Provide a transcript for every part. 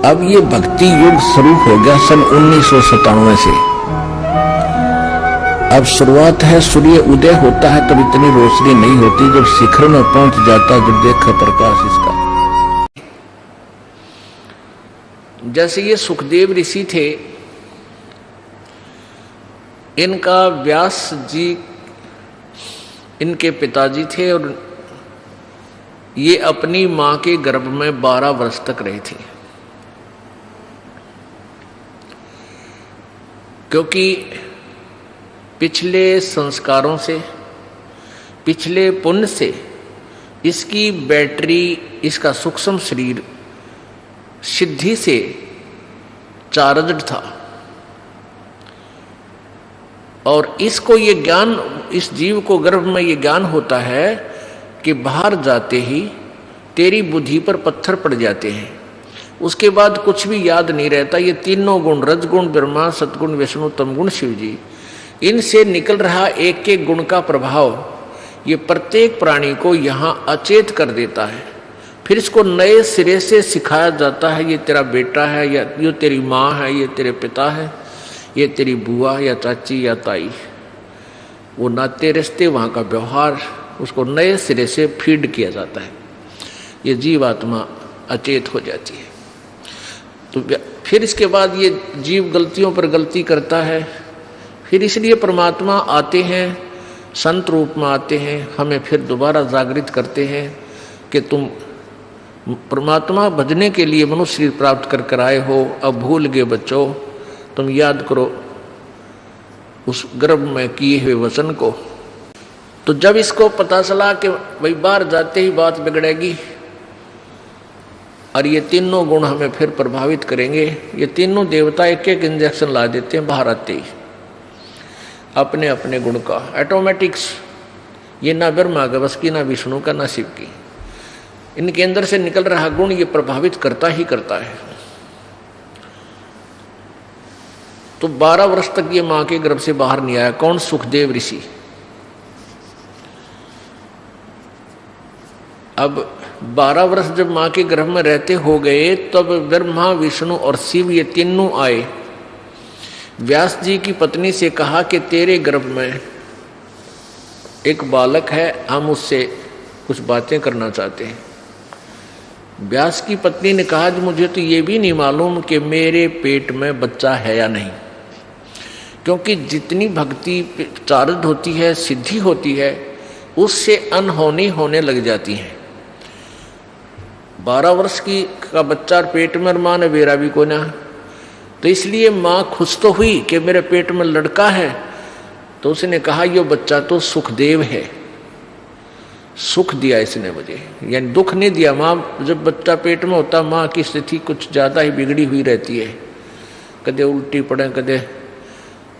अब ये भक्ति युग शुरू हो गया सन 1997 से। अब शुरुआत है, सूर्य उदय होता है तब इतनी रोशनी नहीं होती, जब शिखर में पहुंच जाता जब देखा प्रकाश इसका। जैसे ये सुखदेव ऋषि थे, इनका व्यास जी इनके पिताजी थे और ये अपनी मां के गर्भ में 12 वर्ष तक रहे थे, क्योंकि पिछले संस्कारों से, पिछले पुण्य से इसकी बैटरी, इसका सूक्ष्म शरीर सिद्धि से चार्जड था और इसको ये ज्ञान, इस जीव को गर्भ में ये ज्ञान होता है कि बाहर जाते ही तेरी बुद्धि पर पत्थर पड़ जाते हैं, उसके बाद कुछ भी याद नहीं रहता। ये तीनों गुण, रजगुण ब्रह्मा, सतगुण विष्णु, तमगुण शिव जी, इनसे निकल रहा एक एक गुण का प्रभाव ये प्रत्येक प्राणी को यहाँ अचेत कर देता है। फिर इसको नए सिरे से सिखाया जाता है, ये तेरा बेटा है, या ये तेरी माँ है, ये तेरे पिता है, ये तेरी बुआ या चाची या ताई। वो नाते रिश्ते, वहाँ का व्यवहार, उसको नए सिरे से फीड किया जाता है। ये जीवात्मा अचेत हो जाती है। तो फिर इसके बाद ये जीव गलतियों पर गलती करता है। फिर इसलिए परमात्मा आते हैं, संत रूप में आते हैं, हमें फिर दोबारा जागृत करते हैं कि तुम परमात्मा भजने के लिए मनुष्य शरीर प्राप्त कर कर आए हो, अब भूल गए बच्चों, तुम याद करो उस गर्भ में किए हुए वचन को। तो जब इसको पता चला कि भाई बाहर जाते ही बात बिगड़ेगी और ये तीनों गुण हमें फिर प्रभावित करेंगे, ये तीनों देवता एक एक इंजेक्शन ला देते हैं बाहर आते ही, अपने अपने गुण का ऑटोमेटिक्स। ये ना ब्रह्मा का बस की, ना विष्णु का, ना शिव की। इनके अंदर से निकल रहा गुण ये प्रभावित करता ही करता है। तो 12 वर्ष तक ये मां के गर्भ से बाहर नहीं आया। कौन? सुखदेव ऋषि। अब 12 वर्ष जब मां के गर्भ में रहते हो गए, तब ब्रह्मा, विष्णु और शिव ये तीनों आए। व्यास जी की पत्नी से कहा कि तेरे गर्भ में एक बालक है, हम उससे कुछ बातें करना चाहते हैं। व्यास की पत्नी ने कहा कि मुझे तो ये भी नहीं मालूम कि मेरे पेट में बच्चा है या नहीं, क्योंकि जितनी भक्ति चार्ज होती है, सिद्धि होती है, उससे अनहोनी होने लग जाती है। 12 वर्ष की का बच्चा पेट में, मां ने बेरा भी को ना, तो इसलिए माँ खुश तो हुई कि मेरे पेट में लड़का है। तो उसने कहा ये बच्चा तो सुखदेव है, सुख दिया इसने मुझे, यानी दुख नहीं दिया। माँ जब बच्चा पेट में होता, माँ की स्थिति कुछ ज़्यादा ही बिगड़ी हुई रहती है, कदे उल्टी पड़े, कदे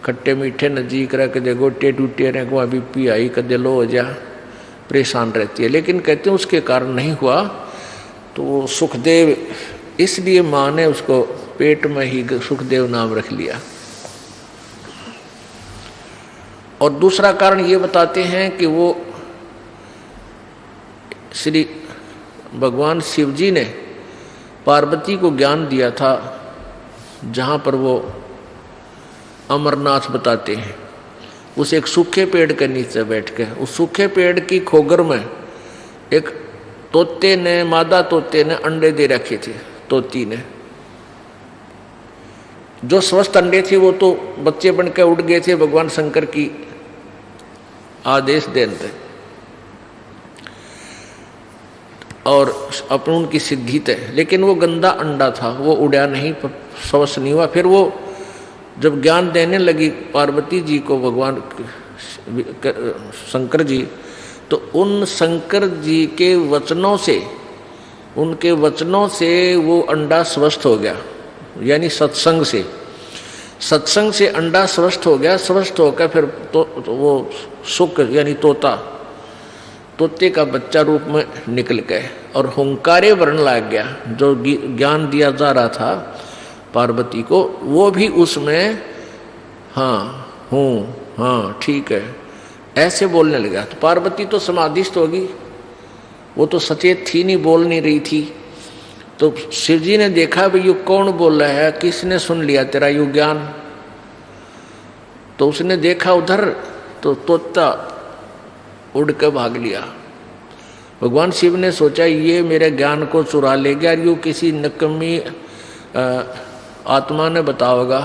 खट्टे मीठे नजीक रहे, कदे गोटे टूटे रहे, वहाँ बीपी आई, कदे लो हो जा, परेशान रहती है। लेकिन कहते हैं उसके कारण नहीं हुआ, तो सुखदेव, इसलिए माँ ने उसको पेट में ही सुखदेव नाम रख लिया। और दूसरा कारण ये बताते हैं कि वो श्री भगवान शिव जी ने पार्वती को ज्ञान दिया था, जहाँ पर वो अमरनाथ बताते हैं, उस एक सूखे पेड़ के नीचे बैठ के, उस सूखे पेड़ की खोगर में एक तोते ने, मादा तोते ने अंडे दे रखे थे। तोती ने जो स्वस्थ अंडे थे वो तो बच्चे बन के उड़ गए थे, भगवान शंकर की आदेश देते और अपन उनकी सिद्धि थे। लेकिन वो गंदा अंडा था, वो उड़ा नहीं, स्वस्थ नहीं हुआ। फिर वो जब ज्ञान देने लगी पार्वती जी को भगवान शंकर जी, तो उन शंकर जी के वचनों से, उनके वचनों से वो अंडा स्वस्थ हो गया, यानी सत्संग से अंडा स्वस्थ हो गया। स्वस्थ होकर फिर तो वो सुख यानी तोते का बच्चा रूप में निकल गए और हुंकारे वर्ण लग गया। जो ज्ञान दिया जा रहा था पार्वती को, वो भी उसमें हाँ हूँ, हाँ ठीक है, ऐसे बोलने लगा। तो पार्वती तो समाधिस्थ होगी, वो तो सचेत थी नहीं, बोल नहीं रही थी। तो शिव जी ने देखा भाई ये कौन बोल रहा है, किसने सुन लिया तेरा यु ज्ञान। तो उसने देखा उधर तो तोता उड़ के भाग लिया। भगवान शिव ने सोचा ये मेरे ज्ञान को चुरा ले गया, यू किसी नकमी आत्मा ने बताओगा।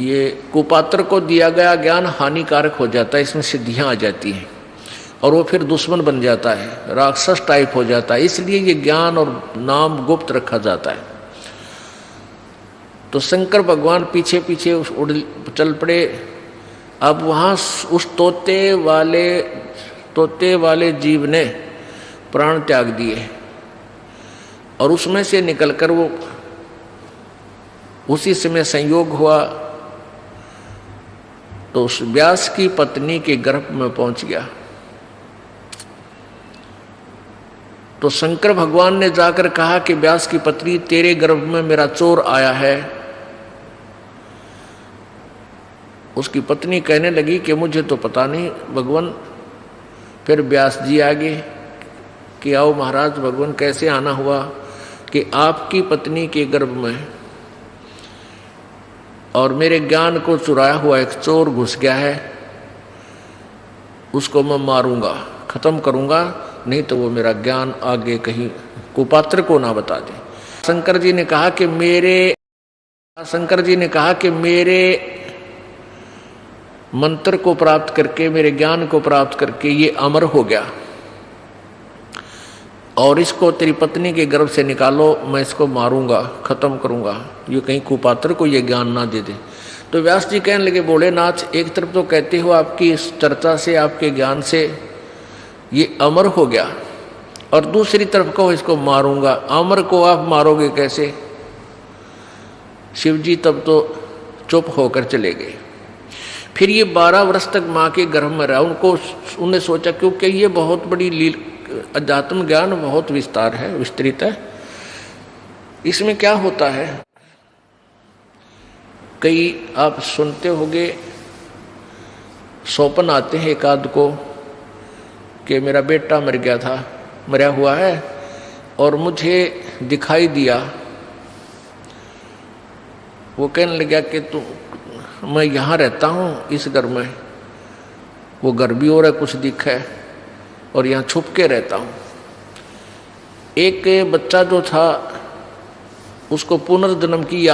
ये कुपात्र को दिया गया ज्ञान हानिकारक हो जाता है, इसमें सिद्धियां आ जाती हैं और वो फिर दुश्मन बन जाता है, राक्षस टाइप हो जाता है, इसलिए ये ज्ञान और नाम गुप्त रखा जाता है। तो शंकर भगवान पीछे पीछे उड़ चल पड़े। अब वहां उस तोते वाले जीव ने प्राण त्याग दिए और उसमें से निकलकर वो उसी समय संयोग हुआ तो उस व्यास की पत्नी के गर्भ में पहुंच गया। तो शंकर भगवान ने जाकर कहा कि व्यास की पत्नी तेरे गर्भ में मेरा चोर आया है। उसकी पत्नी कहने लगी कि मुझे तो पता नहीं भगवान। फिर व्यास जी आगे कि आओ महाराज भगवान कैसे आना हुआ कि आपकी पत्नी के गर्भ में और मेरे ज्ञान को चुराया हुआ एक चोर घुस गया है, उसको मैं मारूंगा, खत्म करूंगा, नहीं तो वो मेरा ज्ञान आगे कहीं कुपात्र को ना बता दे। शंकर जी ने कहा कि मेरे मंत्र को प्राप्त करके, मेरे ज्ञान को प्राप्त करके ये अमर हो गया और इसको तेरी पत्नी के गर्भ से निकालो, मैं इसको मारूंगा, खत्म करूंगा, ये कहीं कुपात्र को ये ज्ञान ना दे दे। तो व्यास जी कहने लगे भोलेनाथ, एक तरफ तो कहते हो आपकी इस चर्चा से, आपके ज्ञान से ये अमर हो गया और दूसरी तरफ कहो इसको मारूंगा। अमर को आप मारोगे कैसे? शिव जी तब तो चुप होकर चले गए। फिर ये 12 वर्ष तक माँ के गर्भ में रहा। उन्हें सोचा क्योंकि ये बहुत बड़ी अध्यात्म ज्ञान बहुत विस्तार है, विस्तृत है, इसमें क्या होता है। कई आप सुनते होंगे स्वप्न आते हैं एक आध को कि मेरा बेटा मरा हुआ है और मुझे दिखाई दिया। वो कहने लगा कि मैं यहाँ रहता हूँ इस घर में, वो घर भी और है कुछ दिखा है और यहाँ छुप के रहता हूँ। एक बच्चा जो था उसको पुनर्जन्म की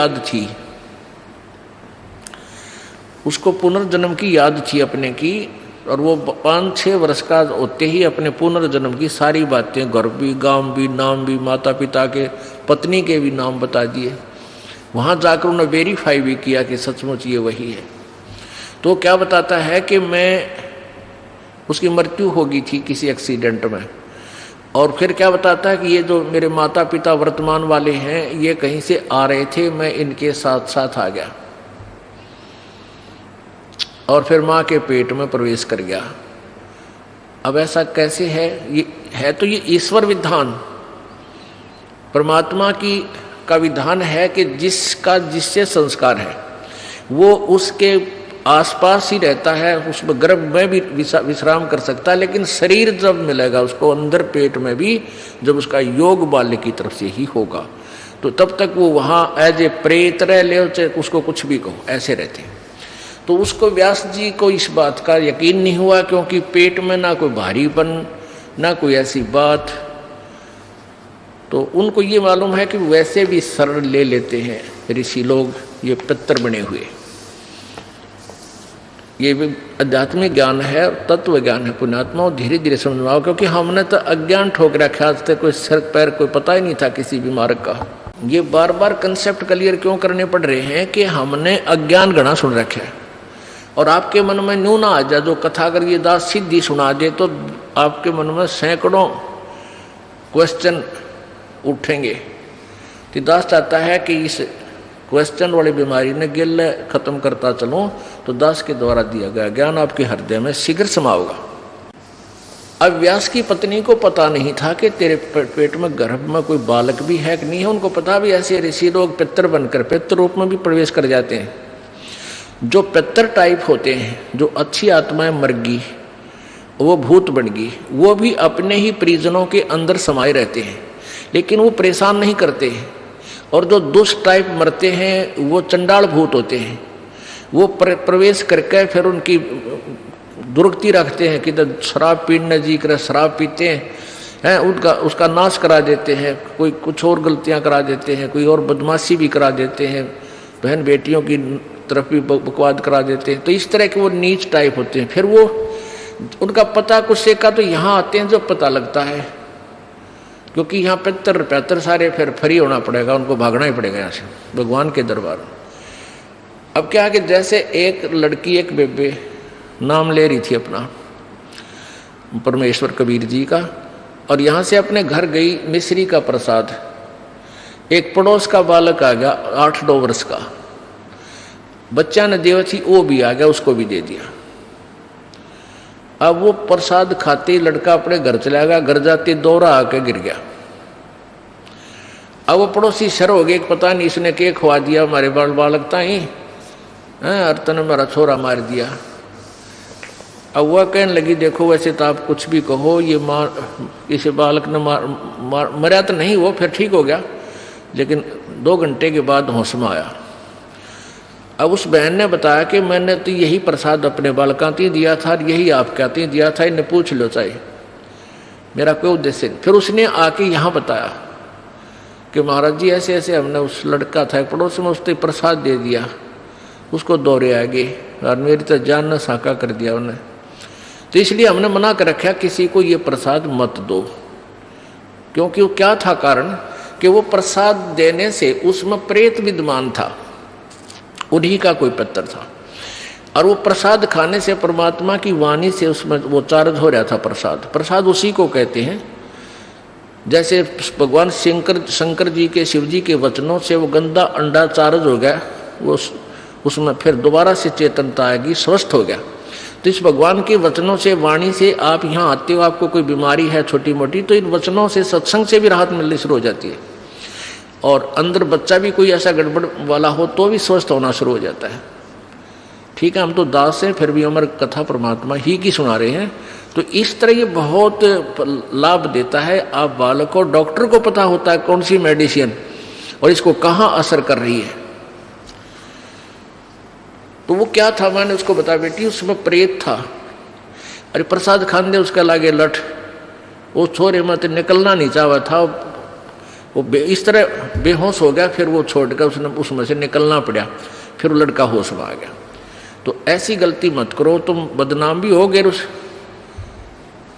याद थी, अपने की, और वो 5-6 वर्ष का होते ही अपने पुनर्जन्म की सारी बातें, घर भी, गांव भी, नाम भी, माता पिता के, पत्नी के भी नाम बता दिए। वहाँ जाकर उन्होंने वेरीफाई भी किया कि सचमुच ये वही है। तो क्या बताता है कि उसकी मृत्यु हो गई थी किसी एक्सीडेंट में। और फिर क्या बताता है कि ये जो मेरे माता पिता वर्तमान वाले हैं ये कहीं से आ रहे थे, मैं इनके साथ साथ आ गया और फिर माँ के पेट में प्रवेश कर गया। अब ऐसा कैसे है? ये है तो ये ईश्वर विधान, परमात्मा का विधान है कि जिससे संस्कार है वो उसके आसपास ही रहता है, उस गर्भ में भी विश्राम कर सकता है, लेकिन शरीर जब मिलेगा उसको अंदर पेट में भी, जब उसका योग बाल्य की तरफ से ही होगा, तो तब तक वो वहाँ एज ए प्रेत रह ले, उसको कुछ भी कहो, ऐसे रहते। तो उसको व्यास जी को इस बात का यकीन नहीं हुआ, क्योंकि पेट में ना कोई भारीपन ना कोई ऐसी बात। तो उनको ये मालूम है कि वैसे भी शरण ले लेते हैं ऋषि लोग, ये पितर बने हुए। ये भी आध्यात्मिक ज्ञान है, तत्व ज्ञान है। पुण्यात्मा धीरे धीरे समझ आओ, क्योंकि हमने तो अज्ञान ठोक रखा, आज तक कोई सर पैर कोई पता ही नहीं था किसी भी मार्ग का। ये बार बार कंसेप्ट क्लियर क्यों करने पड़ रहे हैं कि हमने अज्ञान गणा सुन रखा है। और आपके मन में न्यू ना आ जाए, जो कथा अगर ये दास सिद्धि सुना दे तो आपके मन में सैकड़ों क्वेश्चन उठेंगे। तो दास चाहता है कि इस क्वेश्चन वाली बीमारी ने गिल खत्म करता चलो, तो दास के द्वारा दिया गया ज्ञान आपके हृदय में शीघ्र समाओगा। अब व्यास की पत्नी को पता नहीं था कि तेरे पेट में गर्भ में कोई बालक भी है कि नहीं है। उनको पता भी ऐसे ऋषि लोग पितर बनकर पितर रूप में भी प्रवेश कर जाते हैं। जो पितर टाइप होते हैं, जो अच्छी आत्माएं मर गई, वो भूत बन गई, वो भी अपने ही परिजनों के अंदर समाये रहते हैं। लेकिन वो परेशान नहीं करते हैं। और जो दुष्ट टाइप मरते हैं वो चंडाल भूत होते हैं, वो प्रवेश करके फिर उनकी दुर्गति रखते हैं कि शराब पीने जी कर शराब पीते हैं, उसका नाश करा देते हैं, कोई कुछ और गलतियां करा देते हैं, कोई और बदमाशी भी करा देते हैं, बहन बेटियों की तरफ भी बकवाद करा देते हैं। तो इस तरह के वो नीच टाइप होते हैं। फिर वो उनका पता कुछ से का तो यहाँ आते हैं जब पता लगता है, क्योंकि यहाँ 75 सारे फिर फ्री होना पड़ेगा, उनको भागना ही पड़ेगा यहाँ से भगवान के दरबार में। अब क्या है कि जैसे एक लड़की एक बेबे नाम ले रही थी अपना परमेश्वर कबीर जी का, और यहाँ से अपने घर गई मिश्री का प्रसाद, एक पड़ोस का बालक आ गया 8-9 वर्ष का, बच्चा ने देव थी वो भी आ गया, उसको भी दे दिया। अब वो प्रसाद खाते लड़का अपने घर चला गया, घर जाते दौरा आके गिर गया। अब वो पड़ोसी शर हो गए, पता नहीं इसने क्या खवा दिया हमारे बालक ताई, अर्तन ने मेरा छोरा मार दिया। अब वह कहने लगी देखो वैसे तो आप कुछ भी कहो, ये इसे बालक ने मरा तो नहीं, वो फिर ठीक हो गया, लेकिन 2 घंटे के बाद होश में आया। अब उस बहन ने बताया कि मैंने तो यही प्रसाद अपने बालका ती दिया था, यही आप कहते दिया था, इन्हें पूछ लो चाहिए, मेरा कोई उद्देश्य नहीं। फिर उसने आके यहाँ बताया कि महाराज जी ऐसे ऐसे हमने उस लड़का था पड़ोस में, उसने प्रसाद दे दिया, उसको दौरे आ गए और मेरी तो जान न साका कर दिया उन्हें, तो इसलिए हमने मना कर रखा किसी को ये प्रसाद मत दो। क्योंकि वो क्या था कारण कि वो प्रसाद देने से उसमें प्रेत विद्यमान था, उन्हीं का कोई पत्थर था, और वो प्रसाद खाने से परमात्मा की वाणी से उसमें वो चार्ज हो रहा था। प्रसाद उसी को कहते हैं, जैसे भगवान शंकर जी के शिव जी के वचनों से वो गंदा अंडा चार्ज हो गया, वो उसमें फिर दोबारा से चेतनता आएगी, स्वस्थ हो गया। तो इस भगवान के वचनों से वाणी से आप यहाँ आते हो, आपको कोई बीमारी है छोटी मोटी, तो इन वचनों से सत्संग से भी राहत मिलनी शुरू हो जाती है, और अंदर बच्चा भी कोई ऐसा गड़बड़ वाला हो तो भी स्वस्थ होना शुरू हो जाता है। ठीक है, हम तो दास हैं, फिर भी हमारी कथा परमात्मा ही की सुना रहे हैं। तो इस तरह ये बहुत लाभ देता है। आप बालक को, डॉक्टर को पता होता है कौन सी मेडिसिन और इसको कहाँ असर कर रही है। तो वो क्या था, मैंने उसको बताया बेटी उसमें प्रेत था, अरे प्रसाद खान दे उसका लागे लठ, वो छोरे मत निकलना नहीं चाहा था, वो इस तरह बेहोश हो गया, फिर वो छोड़कर उसने उसमें से निकलना पड़ा, फिर वो लड़का होश में आ गया। तो ऐसी गलती मत करो, तुम बदनाम भी हो गए।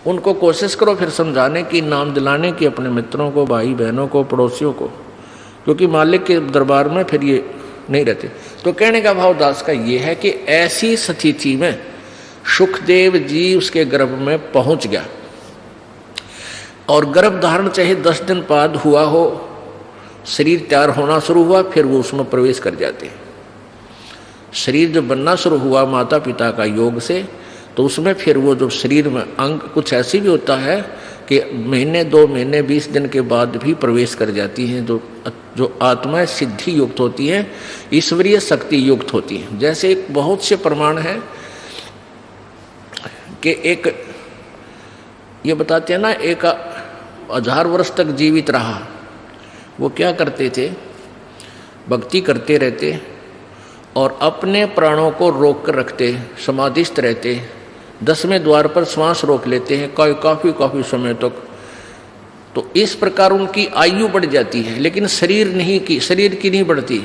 उनको कोशिश करो फिर समझाने की, नाम दिलाने की अपने मित्रों को, भाई बहनों को, पड़ोसियों को, क्योंकि मालिक के दरबार में फिर ये नहीं रहते। तो कहने का भाव दास का ये है कि ऐसी स्थिति में सुखदेव जी उसके गर्भ में पहुंच गया, और गर्भ धारण चाहे 10 दिन बाद हुआ हो, शरीर तैयार होना शुरू हुआ, फिर वो उसमें प्रवेश कर जाते हैं। शरीर जब बनना शुरू हुआ माता पिता का योग से, तो उसमें फिर वो जो शरीर में अंग कुछ ऐसी भी होता है कि महीने 2 महीने 20 दिन के बाद भी प्रवेश कर जाती हैं, जो आत्माएं सिद्धि युक्त होती हैं, ईश्वरीय शक्ति युक्त होती हैं। जैसे एक बहुत से प्रमाण हैं कि एक ये बताते हैं ना, एक 1000 वर्ष तक जीवित रहा, वो क्या करते थे, भक्ति करते रहते और अपने प्राणों को रोक कर रखते, समाधिस्थ रहते, 10वें द्वार पर श्वास रोक लेते हैं काफ़ी समय तक। तो इस प्रकार उनकी आयु बढ़ जाती है, लेकिन शरीर की नहीं बढ़ती।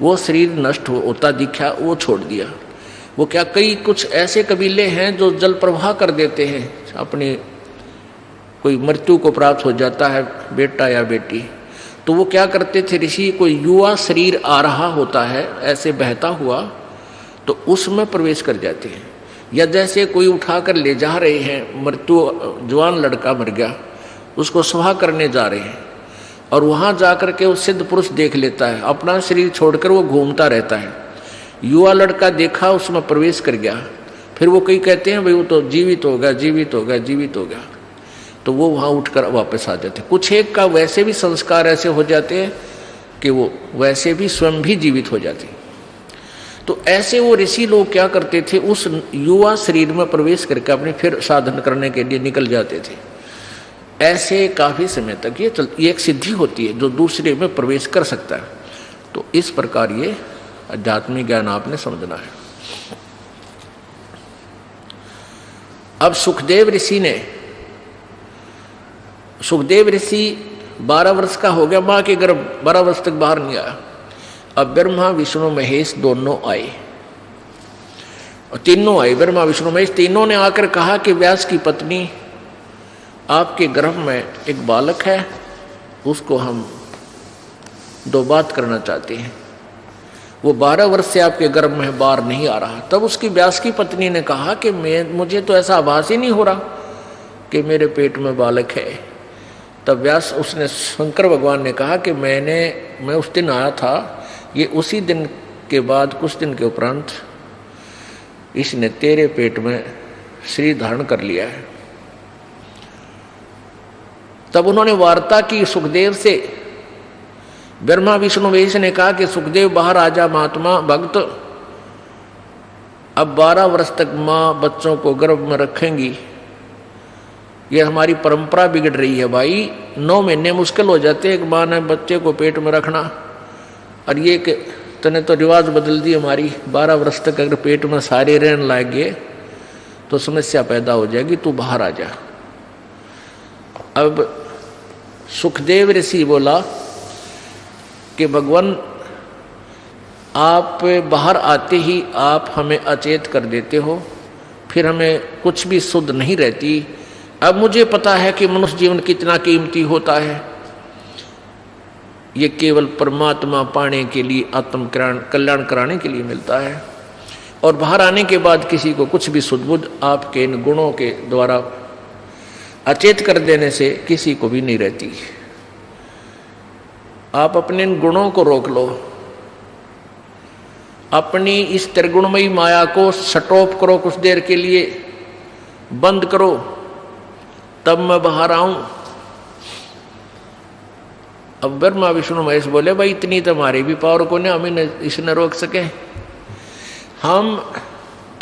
वो शरीर नष्ट होता दिखा, वो छोड़ दिया। वो क्या, कई कुछ ऐसे कबीले हैं जो जल प्रवाह कर देते हैं, अपनी कोई मृत्यु को प्राप्त हो जाता है बेटा या बेटी, तो वो क्या करते थे ऋषि, कोई युवा शरीर आ रहा होता है ऐसे बहता हुआ, तो उसमें प्रवेश कर जाते हैं। या जैसे कोई उठा कर ले जा रहे हैं, मृत्यु जवान लड़का मर गया, उसको स्वाह करने जा रहे हैं, और वहाँ जा कर के वो सिद्ध पुरुष देख लेता है, अपना शरीर छोड़कर वो घूमता रहता है। युवा लड़का देखा, उसमें प्रवेश कर गया, फिर वो कई कहते हैं भाई वो तो जीवित हो गया, तो वो वहाँ उठकर वापस आ जाते। कुछ एक का वैसे भी संस्कार ऐसे हो जाते हैं कि वो वैसे भी स्वयं भी जीवित हो जाते। तो ऐसे वो ऋषि लोग क्या करते थे, उस युवा शरीर में प्रवेश करके अपने फिर साधन करने के लिए निकल जाते थे। ऐसे काफी समय तक ये एक सिद्धि होती है जो दूसरे में प्रवेश कर सकता है। तो इस प्रकार ये आध्यात्मिक ज्ञान आपने समझना है। अब सुखदेव ऋषि 12 वर्ष का हो गया, मां के गर्भ 12 वर्ष तक बाहर नहीं आया। अब ब्रह्मा विष्णु महेश दोनों आए, और तीनों आए, ब्रह्मा विष्णु महेश तीनों ने आकर कहा कि व्यास की पत्नी आपके गर्भ में एक बालक है, उसको हम 2 बात करना चाहते हैं। वो 12 वर्ष से आपके गर्भ में बाहर नहीं आ रहा। तब उसकी व्यास की पत्नी ने कहा कि मुझे तो ऐसा आभास ही नहीं हो रहा कि मेरे पेट में बालक है। तब उसने शंकर भगवान ने कहा कि मैं उस दिन आया था, ये उसी दिन के बाद कुछ दिन के उपरांत इसने तेरे पेट में शरीर धारण कर लिया है। तब उन्होंने वार्ता की सुखदेव से। ब्रह्मा विष्णु महेश ने कहा कि सुखदेव बाहर आजा महात्मा भक्त, अब 12 वर्ष तक माँ बच्चों को गर्भ में रखेंगी, ये हमारी परंपरा बिगड़ रही है भाई। 9 महीने मुश्किल हो जाते एक माँ ने बच्चे को पेट में रखना, और ये कि तूने तो रिवाज बदल दी हमारी। 12 वर्ष तक अगर पेट में सारे रहने लगे तो समस्या पैदा हो जाएगी, तू बाहर आ जा। अब सुखदेव ऋषि बोला कि भगवान आप बाहर आते ही आप हमें अचेत कर देते हो, फिर हमें कुछ भी शुद्ध नहीं रहती। अब मुझे पता है कि मनुष्य जीवन कितना कीमती होता है, ये केवल परमात्मा पाने के लिए, आत्म कल्याण कराने के लिए मिलता है, और बाहर आने के बाद किसी को कुछ भी सुध-बुध आपके इन गुणों के द्वारा अचेत कर देने से किसी को भी नहीं रहती। आप अपने इन गुणों को रोक लो, अपनी इस त्रिगुणमयी माया को स्टॉप करो, कुछ देर के लिए बंद करो, तब मैं बाहर आऊं। अब ब्रह्मा विष्णु महेश बोले भाई इतनी तो हमारी भी पावर को नहीं, हमें इसने रोक सके। हम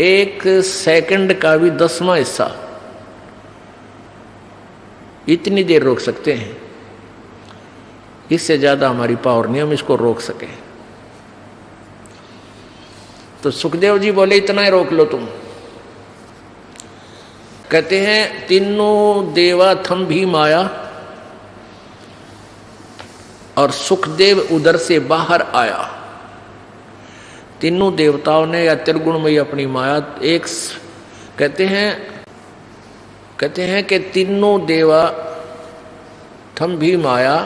1 सेकंड का भी 10वां हिस्सा इतनी देर रोक सकते हैं, इससे ज्यादा हमारी पावर नहीं हम इसको रोक सके। तो सुखदेव जी बोले इतना ही रोक लो तुम। कहते हैं तीनों देवा थम भी माया, और सुखदेव उधर से बाहर आया। तीनों देवताओं ने या त्रिगुणमयी अपनी माया एक कहते हैं कि तीनों देवा थम भी माया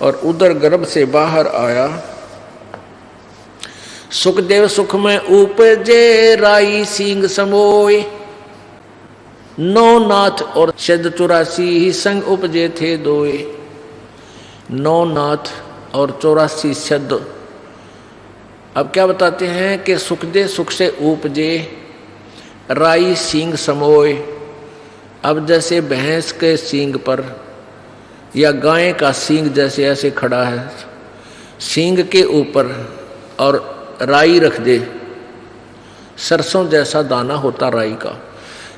और उधर गर्भ से बाहर आया। सुखदेव सुख में उपजे राई सिंह समोय, 9 नाथ और शद 84 ही संग उपजे थे दोए। 9 नाथ और 84 शद। अब क्या बताते हैं कि सुखदेव सुख से उपजे राई सिंह समोय। अब जैसे भैंस के सींग पर या गाय का सींग जैसे ऐसे खड़ा है, सींग के ऊपर और राई रख दे, सरसों जैसा दाना होता राई का।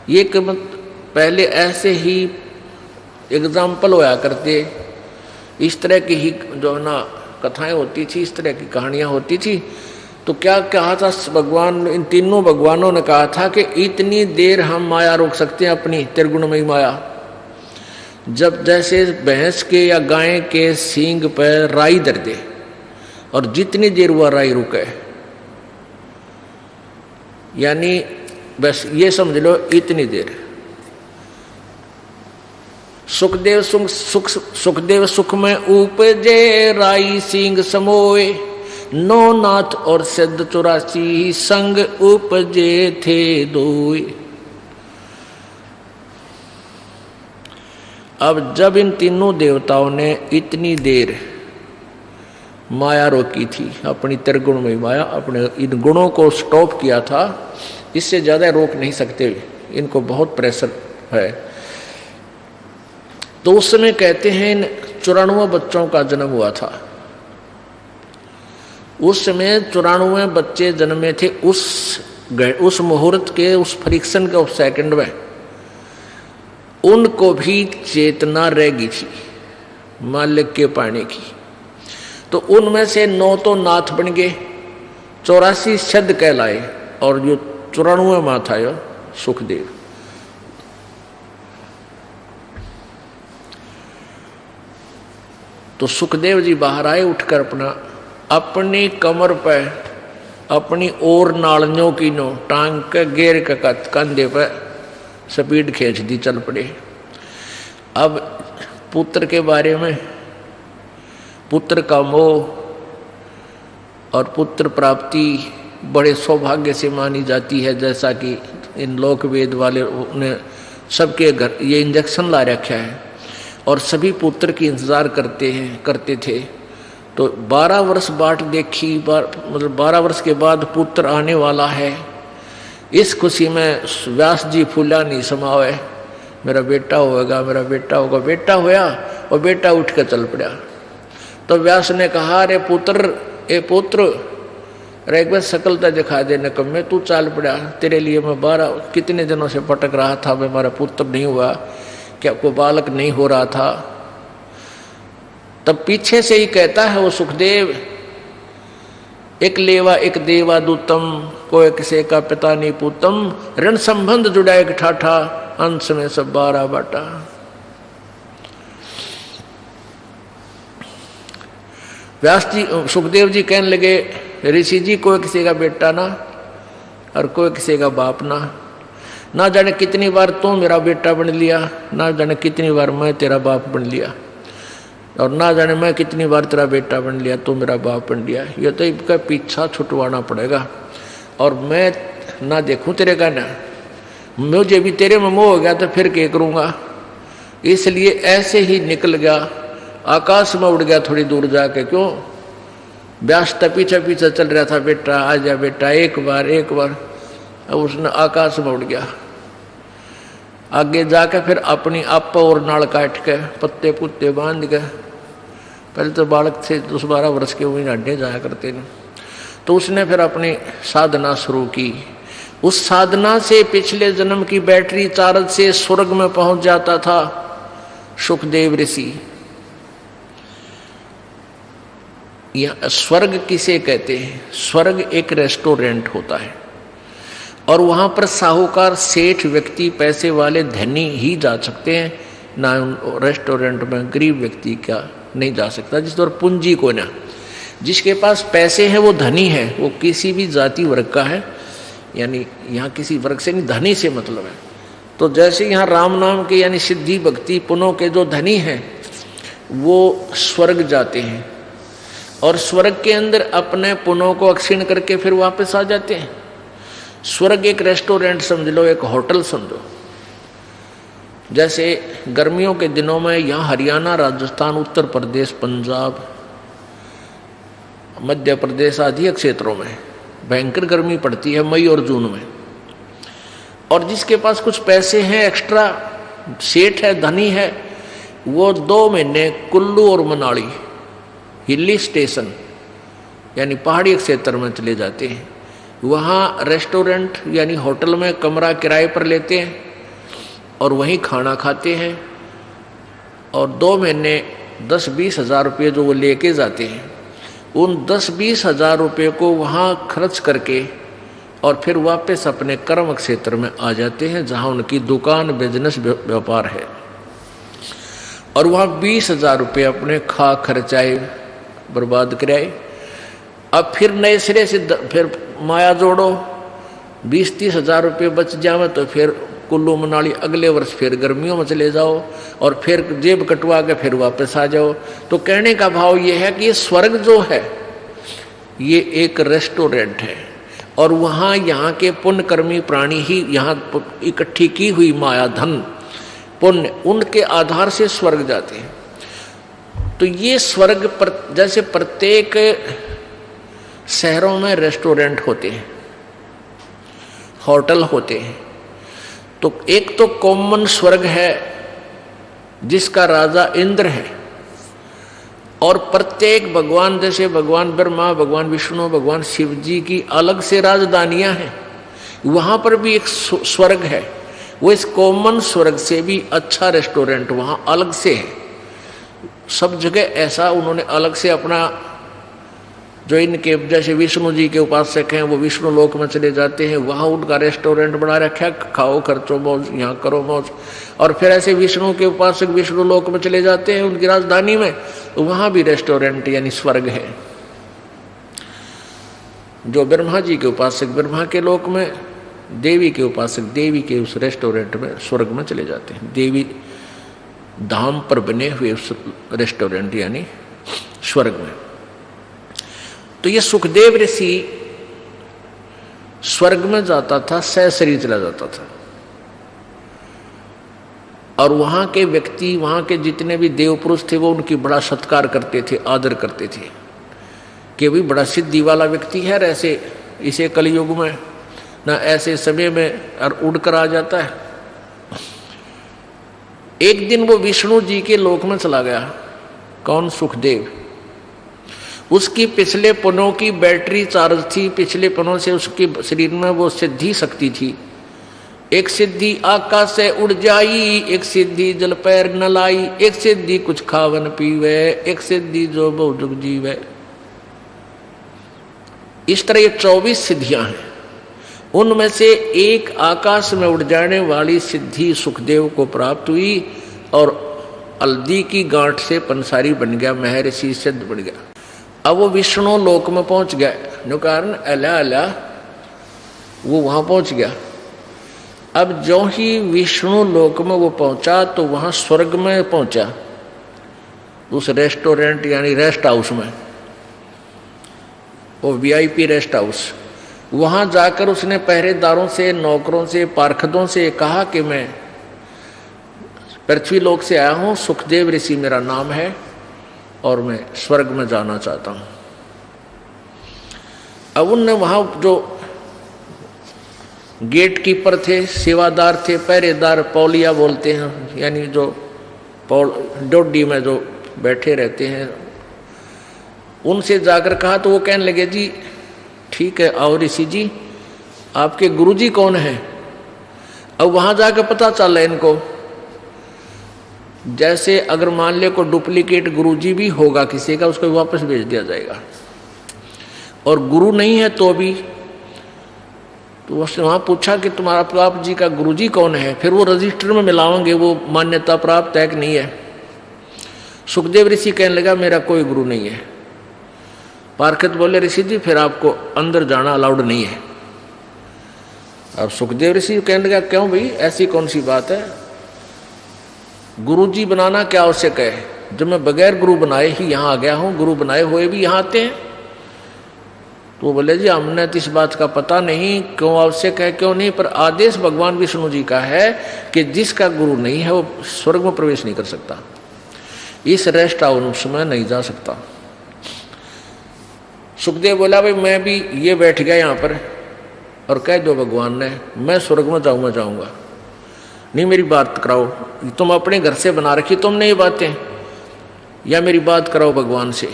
ये पहले ऐसे ही एग्जाम्पल होया करते, इस तरह की ही जो ना कथाएं होती थी, इस तरह की कहानियां होती थी। तो क्या कहा था भगवान, इन तीनों भगवानों ने कहा था कि इतनी देर हम माया रोक सकते हैं, अपनी त्रिगुणमयी माया, जब जैसे भैंस के या गाय के सींग पर राई दर दे, और जितनी देर वह राई रुके, यानी बस ये समझ लो इतनी देर। सुखदेव सुख में उपजे राई सिंह समोय, 9 नाथ और शद 84 संग उपजे थे दोय। अब जब इन तीनों देवताओं ने इतनी देर माया रोकी थी, अपनी त्रिगुणमयी माया, अपने इन गुणों को स्टॉप किया था, इससे ज्यादा रोक नहीं सकते, इनको बहुत प्रेशर है। तो उस समय कहते हैं इन 94 बच्चों का जन्म हुआ था। उस समय 94 बच्चे जन्मे थे उस मुहूर्त के, उस फ्रिक्शन के, उस सेकंड में। उनको भी चेतना रहेगी थी मालिक के पाने की। तो उनमें से 9 तो नाथ बन गए, 84 छद कहलाए, और जो 94 माथा है सुखदेव। तो सुखदेव जी बाहर आए उठकर अपनी कमर पर अपनी और नालियों की नो टांग के गेर के कंधे पर स्पीड खींच दी, चल पड़े। अब पुत्र के बारे में, पुत्र का मोह और पुत्र प्राप्ति बड़े सौभाग्य से मानी जाती है, जैसा कि इन लोक वेद वाले ने सबके घर ये इंजेक्शन ला रखा है और सभी पुत्र की इंतजार करते थे। तो 12 वर्ष बाट देखी, मतलब 12 वर्ष के बाद पुत्र आने वाला है। इस खुशी में व्यास जी फूला नहीं समावे, मेरा बेटा होगा, मेरा बेटा होगा। बेटा होया और बेटा उठ कर चल पड़ा। तो व्यास ने कहा, अरे पुत्र, ए पुत्र, अरे एक बार शकल तो दिखा दे नकम्मे, तू चाल पड़ा। तेरे लिए मैं 12 कितने दिनों से भटक रहा था, मैं हमारा पुत्र नहीं हुआ, क्या कोई बालक नहीं हो रहा था। तब पीछे से ही कहता है वो सुखदेव, एक लेवा एक देवा दूतम, कोई किसे का पिता नहीं पूतम, ऋण संबंध जुड़ा एक ठाठा, अंश में सब 12 बाटा। व्यास जी, सुखदेव जी कहने लगे, ऋषि जी, कोई किसी का बेटा ना और कोई किसी का बाप ना जाने कितनी बार तू मेरा बेटा बन लिया, ना जाने कितनी बार मैं तेरा बाप बन लिया, और ना जाने मैं कितनी बार तेरा बेटा बन लिया, तू मेरा बाप बन लिया। ये तो इनका पीछा छुटवाना पड़ेगा, और मैं ना देखूं तेरे का ना, मुझे भी तेरे में मोह हो गया तो फिर क्या करूँगा। इसलिए ऐसे ही निकल गया, आकाश में उड़ गया थोड़ी दूर जाके। क्यों? व्यास पीछे पीछे चल रहा था, बेटा आ जा बेटा, एक बार। अब उसने आकाश में उड़ गया। आगे जाके फिर अपनी आप और नाल काट के पत्ते पुत्ते बांध के, पहले तो बालक थे 10-12 वर्ष के, वही हड्डे जाया करते थे। तो उसने फिर अपनी साधना शुरू की। उस साधना से पिछले जन्म की बैटरी चार्ज से स्वर्ग में पहुंच जाता था सुखदेव ऋषि। यह स्वर्ग किसे कहते हैं? स्वर्ग एक रेस्टोरेंट होता है, और वहां पर साहूकार, सेठ व्यक्ति, पैसे वाले, धनी ही जा सकते हैं, ना रेस्टोरेंट में गरीब व्यक्ति क्या नहीं जा सकता। जिस तरह पूंजी को ना, जिसके पास पैसे हैं वो धनी है, वो किसी भी जाति वर्ग का है, यानी यहाँ किसी वर्ग से नहीं, धनी से मतलब है। तो जैसे यहाँ राम नाम के यानी सिद्धि भक्ति पुनों के जो धनी हैं वो स्वर्ग जाते हैं, और स्वर्ग के अंदर अपने पुनों को अक्षीण करके फिर वापस आ जाते हैं। स्वर्ग एक रेस्टोरेंट समझ लो, एक होटल समझो। जैसे गर्मियों के दिनों में यहाँ हरियाणा, राजस्थान, उत्तर प्रदेश, पंजाब, मध्य प्रदेश आदि क्षेत्रों में भयंकर गर्मी पड़ती है मई और जून में। और जिसके पास कुछ पैसे हैं, एक्स्ट्रा सेठ है, धनी है, वो 2 महीने कुल्लू और मनाली हिली स्टेशन यानी पहाड़ी क्षेत्र में चले जाते हैं। वहाँ रेस्टोरेंट यानी होटल में कमरा किराए पर लेते हैं और वहीं खाना खाते हैं, और 2 महीने 10-20 हज़ार रुपये जो वो लेके जाते हैं, उन 10-20 हज़ार रुपये को वहाँ खर्च करके और फिर वापस अपने कर्म क्षेत्र में आ जाते हैं, जहाँ उनकी दुकान, बिजनेस, व्यापार है। और वहाँ 20 हज़ार रुपये अपने खा खर्चाए, बर्बाद कराए। अब फिर नए सिरे से फिर माया जोड़ो, 20-30 हज़ार रुपये बच जावे तो फिर कुल्लू मनाली अगले वर्ष फिर गर्मियों में चले जाओ, और फिर जेब कटवा के फिर वापस आ जाओ। तो कहने का भाव ये है कि ये स्वर्ग जो है ये एक रेस्टोरेंट है, और वहाँ यहाँ के पुण्यकर्मी प्राणी ही यहाँ इकट्ठी की हुई माया, धन, पुण्य, उनके आधार से स्वर्ग जाते हैं। तो ये स्वर्ग पर जैसे प्रत्येक शहरों में रेस्टोरेंट होते हैं, होटल होते हैं, तो एक तो कॉमन स्वर्ग है जिसका राजा इंद्र है, और प्रत्येक भगवान, जैसे भगवान ब्रह्मा, भगवान विष्णु, भगवान शिव जी की अलग से राजधानियां हैं, वहां पर भी एक स्वर्ग है। वो इस कॉमन स्वर्ग से भी अच्छा रेस्टोरेंट वहां अलग से है। सब जगह ऐसा उन्होंने अलग से अपना, जो इनके जैसे विष्णु जी के उपासक हैं वो विष्णु लोक में चले जाते हैं, वहां उनका रेस्टोरेंट बना रखा है, खाओ खर्चो मौज, यहाँ करो मौज। और फिर ऐसे विष्णु के उपासक विष्णु लोक में चले जाते हैं उनकी राजधानी में, तो वहां भी रेस्टोरेंट यानी स्वर्ग है। जो ब्रह्मा जी के उपासक ब्रह्मा के लोक में, देवी के उपासक देवी के उस रेस्टोरेंट में स्वर्ग में चले जाते हैं, देवी धाम पर बने हुए उस रेस्टोरेंट यानी स्वर्ग में। तो ये सुखदेव ऋषि स्वर्ग में जाता था, सशरीर चला जाता था, और वहां के व्यक्ति, वहां के जितने भी देव पुरुष थे वो उनकी बड़ा सत्कार करते थे, आदर करते थे कि भी बड़ा सिद्धि वाला व्यक्ति है, ऐसे इसे कलयुग में ना ऐसे समय में और उड़कर आ जाता है। एक दिन वो विष्णु जी के लोक में चला गया। कौन? सुखदेव। उसकी पिछले पनों की बैटरी चार्ज थी, पिछले पनों से उसके शरीर में वो सिद्धि शक्ति थी। एक सिद्धि आकाश से उड़ जाई, एक सिद्धि जल पैर न लाई, एक सिद्धि कुछ खावन पीवे, एक सिद्धि जो बहु जुग जीवे। इस तरह ये 24 सिद्धियां हैं। उनमें से एक आकाश में उड़ जाने वाली सिद्धि सुखदेव को प्राप्त हुई और हल्दी की गांठ से पंसारी बन गया, महर्षि सिद्ध बन गया। अब वो विष्णु लोक में पहुंच गया, जो कारण अला अला वो वहां पहुंच गया। अब जो ही विष्णु लोक में वो पहुंचा तो वहां स्वर्ग में पहुंचा, उस रेस्टोरेंट यानी रेस्ट हाउस में, वो वीआईपी रेस्ट हाउस। वहां जाकर उसने पहरेदारों से, नौकरों से, पार्षदों से कहा कि मैं पृथ्वी लोक से आया हूं, सुखदेव ऋषि मेरा नाम है और मैं स्वर्ग में जाना चाहता हूं। अब उनने वहां जो गेट कीपर थे, सेवादार थे, पहरेदार, पौलिया बोलते हैं, यानी जो डोडी में जो बैठे रहते हैं, उनसे जाकर कहा तो वो कहने लगे जी ठीक है, आओ ऋषि जी, आपके गुरुजी कौन है? अब वहां जाकर पता चला इनको, जैसे अगर मान ले को डुप्लीकेट गुरुजी भी होगा किसी का, उसको वापस भेज दिया जाएगा, और गुरु नहीं है तो भी। तो उसने वहां पूछा कि तुम्हारा आप जी का गुरुजी कौन है, फिर वो रजिस्टर में मिलाओगे वो मान्यता प्राप्त है कि नहीं है। सुखदेव ऋषि कहने लगा मेरा कोई गुरु नहीं है। पार्षद बोले ऋषि जी फिर आपको अंदर जाना अलाउड नहीं है। अब सुखदेव ऋषि कहने लगा क्यों भाई, ऐसी कौन सी बात है, गुरुजी बनाना क्या आवश्यक है, जब मैं बगैर गुरु बनाए ही यहाँ आ गया हूँ, गुरु बनाए हुए भी यहाँ आते हैं। तो वो बोले जी हमने तो इस बात का पता नहीं क्यों आवश्यक है क्यों नहीं, पर आदेश भगवान विष्णु जी का है कि जिसका गुरु नहीं है वो स्वर्ग में प्रवेश नहीं कर सकता, इस रेस्ट हाउस में नहीं जा सकता। सुखदेव बोला भाई मैं भी ये बैठ गया यहाँ पर और कह दो भगवान ने मैं स्वर्ग में जाऊंगा, नहीं मेरी बात कराओ, तुम अपने घर से बना रखी तुमने ये बातें, या मेरी बात कराओ भगवान से।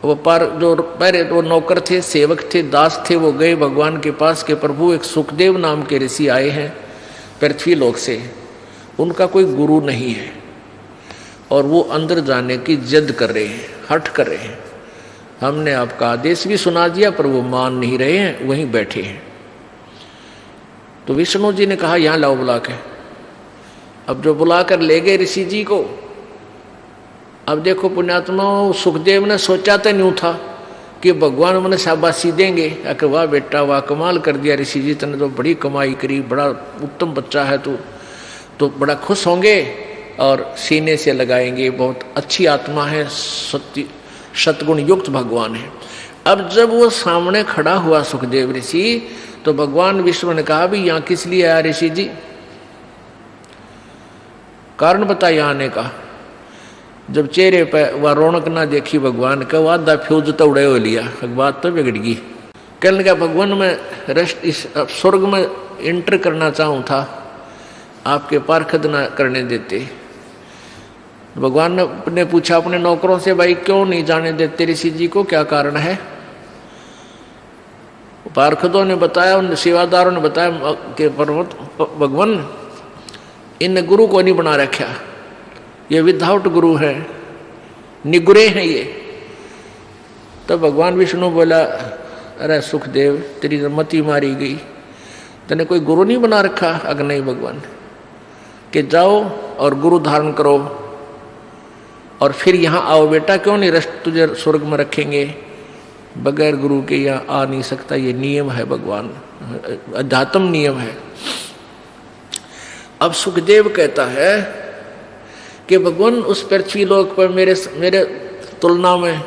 वो पहले वो नौकर थे, सेवक थे, दास थे, वो गए भगवान के पास के प्रभु एक सुखदेव नाम के ऋषि आए हैं पृथ्वी लोक से, उनका कोई गुरु नहीं है और वो अंदर जाने की जिद कर रहे हैं, हठ कर रहे हैं। हमने आपका आदेश भी सुना दिया पर वो मान नहीं रहे हैं, वहीं बैठे हैं। तो विष्णु जी ने कहा यहाँ लाओ बुला के। अब जो बुलाकर ले गए ऋषि जी को, अब देखो पुण्यात्मा, सुखदेव ने सोचा तो नहीं था कि भगवान मैंने शाबाशी देंगे, अगर वाह बेटा वाह कमाल कर दिया ऋषि जी, तूने तो बड़ी कमाई करी, बड़ा उत्तम बच्चा है तू, तो बड़ा खुश होंगे और सीने से लगाएंगे, बहुत अच्छी आत्मा है, सतगुण युक्त भगवान है। अब जब वो सामने खड़ा हुआ सुखदेव ऋषि, तो भगवान विष्णु ने कहा भी यहाँ किस लिए आया ऋषि जी, कारण बताइए आने का। जब चेहरे पर वह रौनक ना देखी भगवान का, वादा फ्यूज तो उड़े हो लिया, बात तो बिगड़ गई। कहने लगा भगवान मैं रेस्ट इस स्वर्ग में इंटर करना चाहूँ था, आपके पार्षद ना करने देते। भगवान ने पूछा अपने नौकरों से भाई क्यों नहीं जाने देते ऋषि जी को, क्या कारण है। पार्षदों ने बताया, उन सेवादारों ने बताया कि भगवान इन गुरु को नहीं बना रखा, ये विदाउट गुरु है, निगुरे हैं ये। तब भगवान विष्णु बोला, अरे सुखदेव तेरी मति मारी गई, तूने कोई गुरु नहीं बना रखा। अगर नहीं भगवान, कि जाओ और गुरु धारण करो और फिर यहाँ आओ बेटा, क्यों नहीं रस्ट तुझे स्वर्ग में रखेंगे, बगैर गुरु के यहाँ आ नहीं सकता, ये नियम है भगवान, अध्यात्म नियम है। अब सुखदेव कहता है कि भगवान उस पृथ्वी लोक पर मेरे तुलना में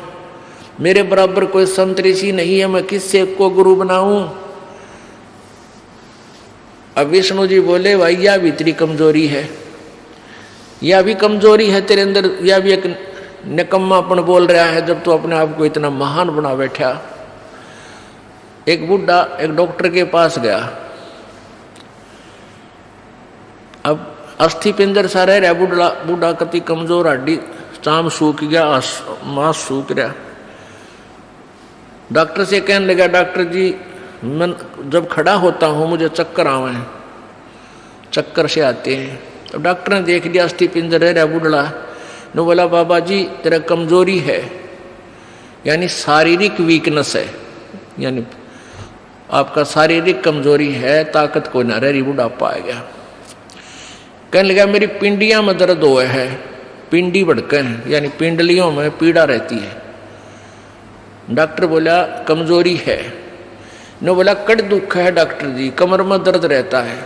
मेरे बराबर कोई संत ऋषि नहीं है, मैं किससे को गुरु बनाऊं। अब विष्णु जी बोले, भाई यह भी तेरी कमजोरी है, यह भी कमजोरी है तेरे अंदर, यह भी एक निकम्मापन बोल रहा है जब तू अपने आप को इतना महान बना बैठा। एक बुढ़ा एक डॉक्टर के पास गया, अब अस्थि पिंजर सा रह रहा, बूढ़ा कति कमजोर, हड्डी चाम सूख गया, मांस सूख रहा। डॉक्टर से कहने लगा, डॉक्टर जी मैं जब खड़ा होता हूं मुझे चक्कर आवे हैं, चक्कर से आते हैं। तो डॉक्टर ने देख लिया अस्थि पिंजर रह रहा बूढ़ा, ने बोला बाबा जी तेरा कमजोरी है, यानी शारीरिक वीकनेस है, यानी आपका शारीरिक कमजोरी है, ताकत को न रही, बुढ़ापा आ गया। कहने लगा मेरी पिंडियां में दर्द हुआ है, पिंडी भड़के हैं, यानी पिंडलियों में पीड़ा रहती है। डॉक्टर बोला कमजोरी है। ने बोला कड़ दुख है डॉक्टर जी, कमर में दर्द रहता है।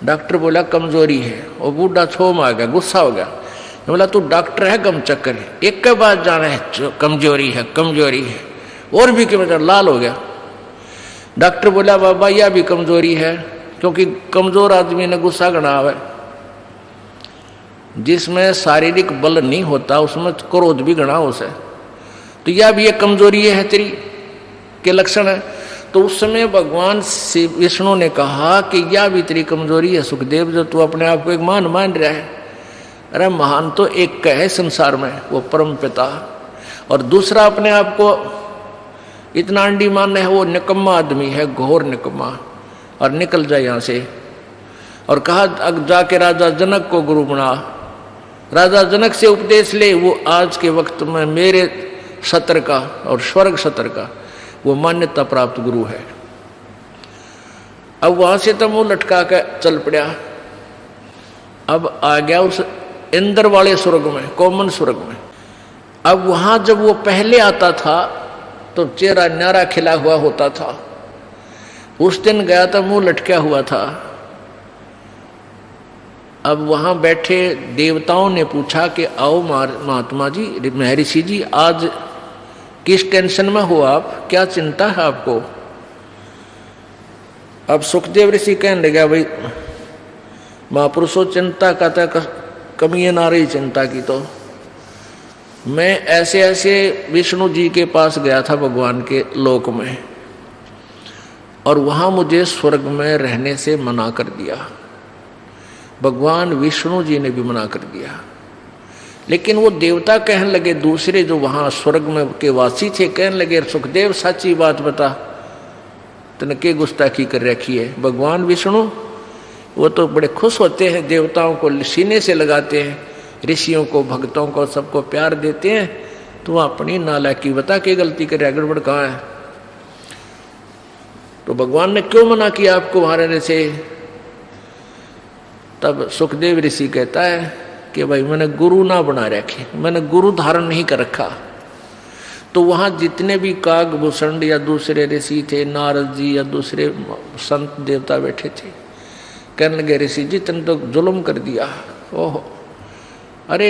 डॉक्टर बोला कमजोरी है। और बूढ़ा छोम आ गया, गुस्सा हो गया। ने बोला तू डॉक्टर है गम चक्कर, एक के बाद जाना है कमजोरी है कमजोरी है, और भी क्यों लाल हो गया। डॉक्टर बोला बाबा यह भी कमजोरी है, क्योंकि कमजोर आदमी ने गुस्सा गणा है, जिसमें शारीरिक बल नहीं होता उसमें क्रोध भी गणा हो से, तो यह भी एक कमजोरी है तेरी के लक्षण है। तो उस समय भगवान से विष्णु ने कहा कि यह भी तेरी कमजोरी है सुखदेव, जो तू अपने आप को एक महान मान रहा है। अरे महान तो एक का है संसार में, वो परम पिता, और दूसरा अपने आप को इतना अंडी मानना है, वो निकम्मा आदमी है, घोर निकम्मा, और निकल जाए यहाँ से। और कहा जाके राजा जनक को गुरु बना, राजा जनक से उपदेश ले, वो आज के वक्त में मेरे सत्र का और स्वर्ग सत्र का वो मान्यता प्राप्त गुरु है। अब वहां से तो मुंह लटका कर चल पड़ा, अब आ गया उस इंद्र वाले स्वर्ग में, कॉमन स्वर्ग में। अब वहां जब वो पहले आता था तो चेहरा न्यारा खिला हुआ होता था, उस दिन गया था मुंह लटका हुआ था। अब वहां बैठे देवताओं ने पूछा कि आओ महात्मा जी, महर्षि जी, आज किस टेंशन में हो आप, क्या चिंता है आपको। अब सुखदेव ऋषि कहने लगा, भाई महापुरुषों चिंता का तो कमी ना रही चिंता की। तो मैं ऐसे ऐसे विष्णु जी के पास गया था भगवान के लोक में, और वहां मुझे स्वर्ग में रहने से मना कर दिया, भगवान विष्णु जी ने भी मना कर दिया। लेकिन वो देवता कहने लगे, दूसरे जो वहां स्वर्ग में के वासी थे, कहने लगे सुखदेव सच्ची बात बता, तूने के गुस्ताखी कर रखी है। भगवान विष्णु वो तो बड़े खुश होते हैं, देवताओं को सीने से लगाते हैं, ऋषियों को भक्तों को सबको प्यार देते हैं। तो अपनी नालायकी बता के गलती करे, गड़बड़ कहाँ है। तो भगवान ने क्यों मना किया आपको वहां रहने से। तब सुखदेव ऋषि कहता है कि भाई मैंने गुरु ना बना रखे, मैंने गुरु धारण नहीं कर रखा। तो वहां जितने भी कागभूषण या दूसरे ऋषि थे, नारद जी या दूसरे संत देवता बैठे थे, कहने लगे ऋषि जी तुमने तो जुल्म कर दिया। ओहो, अरे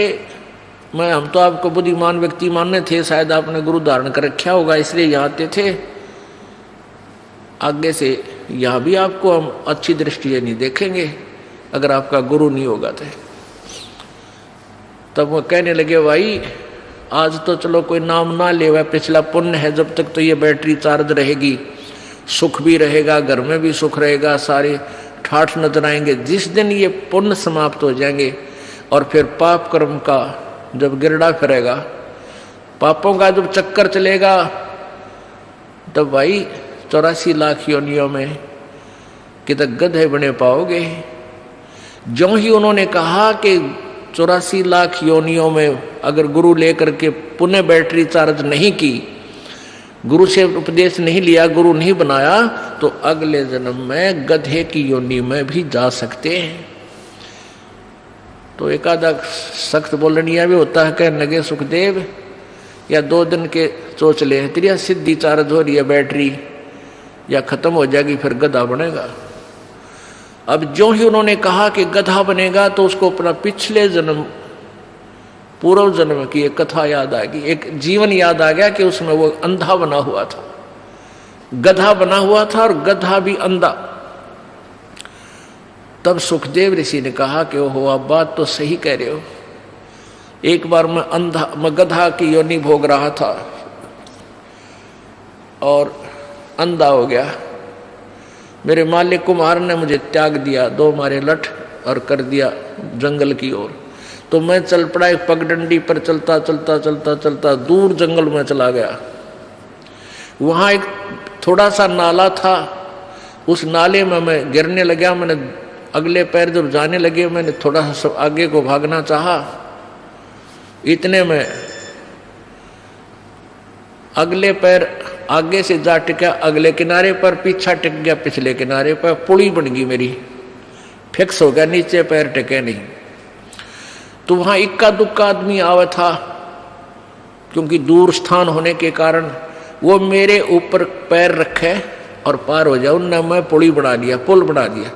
हम तो आपको बुद्धिमान व्यक्ति मानने थे, शायद आपने गुरु धारण कर रखा होगा इसलिए यहाँ आते थे, आगे से यहाँ भी आपको हम अच्छी दृष्टि से नहीं देखेंगे अगर आपका गुरु नहीं होगा तो। तब वो कहने लगे भाई आज तो चलो कोई नाम ना ले, वह पिछला पुण्य है, जब तक तो ये बैटरी चार्ज रहेगी, सुख भी रहेगा, घर में भी सुख रहेगा, सारे ठाठ नजर आएंगे। जिस दिन ये पुण्य समाप्त हो जाएंगे और फिर पाप कर्म का जब गिरडा फिरेगा, पापों का जब चक्कर चलेगा, तब भाई 84 लाख योनियों में कि तक गधे बने पाओगे। जो ही उन्होंने कहा कि 84 लाख योनियों में अगर गुरु लेकर के पुनः बैटरी चार्ज नहीं की, गुरु से उपदेश नहीं लिया, गुरु नहीं बनाया, तो अगले जन्म में गधे की योनि में भी जा सकते हैं। तो एक आधा सख्त बोलनिया भी होता है, कहने लगे सुखदेव या 2 दिन के सोच ले, तेरी सिद्धि चार्ज हो रही है बैटरी, या खत्म हो जाएगी फिर गधा बनेगा। अब जो ही उन्होंने कहा कि गधा बनेगा तो उसको अपना पिछले जन्म, पूर्व जन्म की एक कथा याद आ गई, एक जीवन याद आ गया कि उसमें वो अंधा बना हुआ था, गधा बना हुआ था और गधा भी अंधा। तब सुखदेव ऋषि ने कहा कि ओहो, आप बात तो सही कह रहे हो। एक बार मैं गधा की योनि भोग रहा था और अंधा हो गया। मेरे मालिक कुमार ने मुझे त्याग दिया, 2 मारे लठ और कर दिया जंगल की ओर। तो मैं चल पड़ा एक पगडंडी पर, चलता चलता चलता चलता दूर जंगल में चला गया। वहाँ एक थोड़ा सा नाला था, उस नाले में मैं गिरने लगा। मैंने अगले पैर जब जाने लगे, मैंने थोड़ा सा आगे को भागना चाहा, इतने में अगले पैर आगे से जा टिका अगले किनारे पर, पीछा टिक गया पिछले किनारे पर, पुली बन गई मेरी, फिक्स हो गया, नीचे पैर टिके नहीं। तो वहां इक्का दुक्का आदमी आवा था, क्योंकि दूर स्थान होने के कारण वो मेरे ऊपर पैर रखे और पार हो जाए। उनने मैं पुली बना दिया, पुल बना दिया।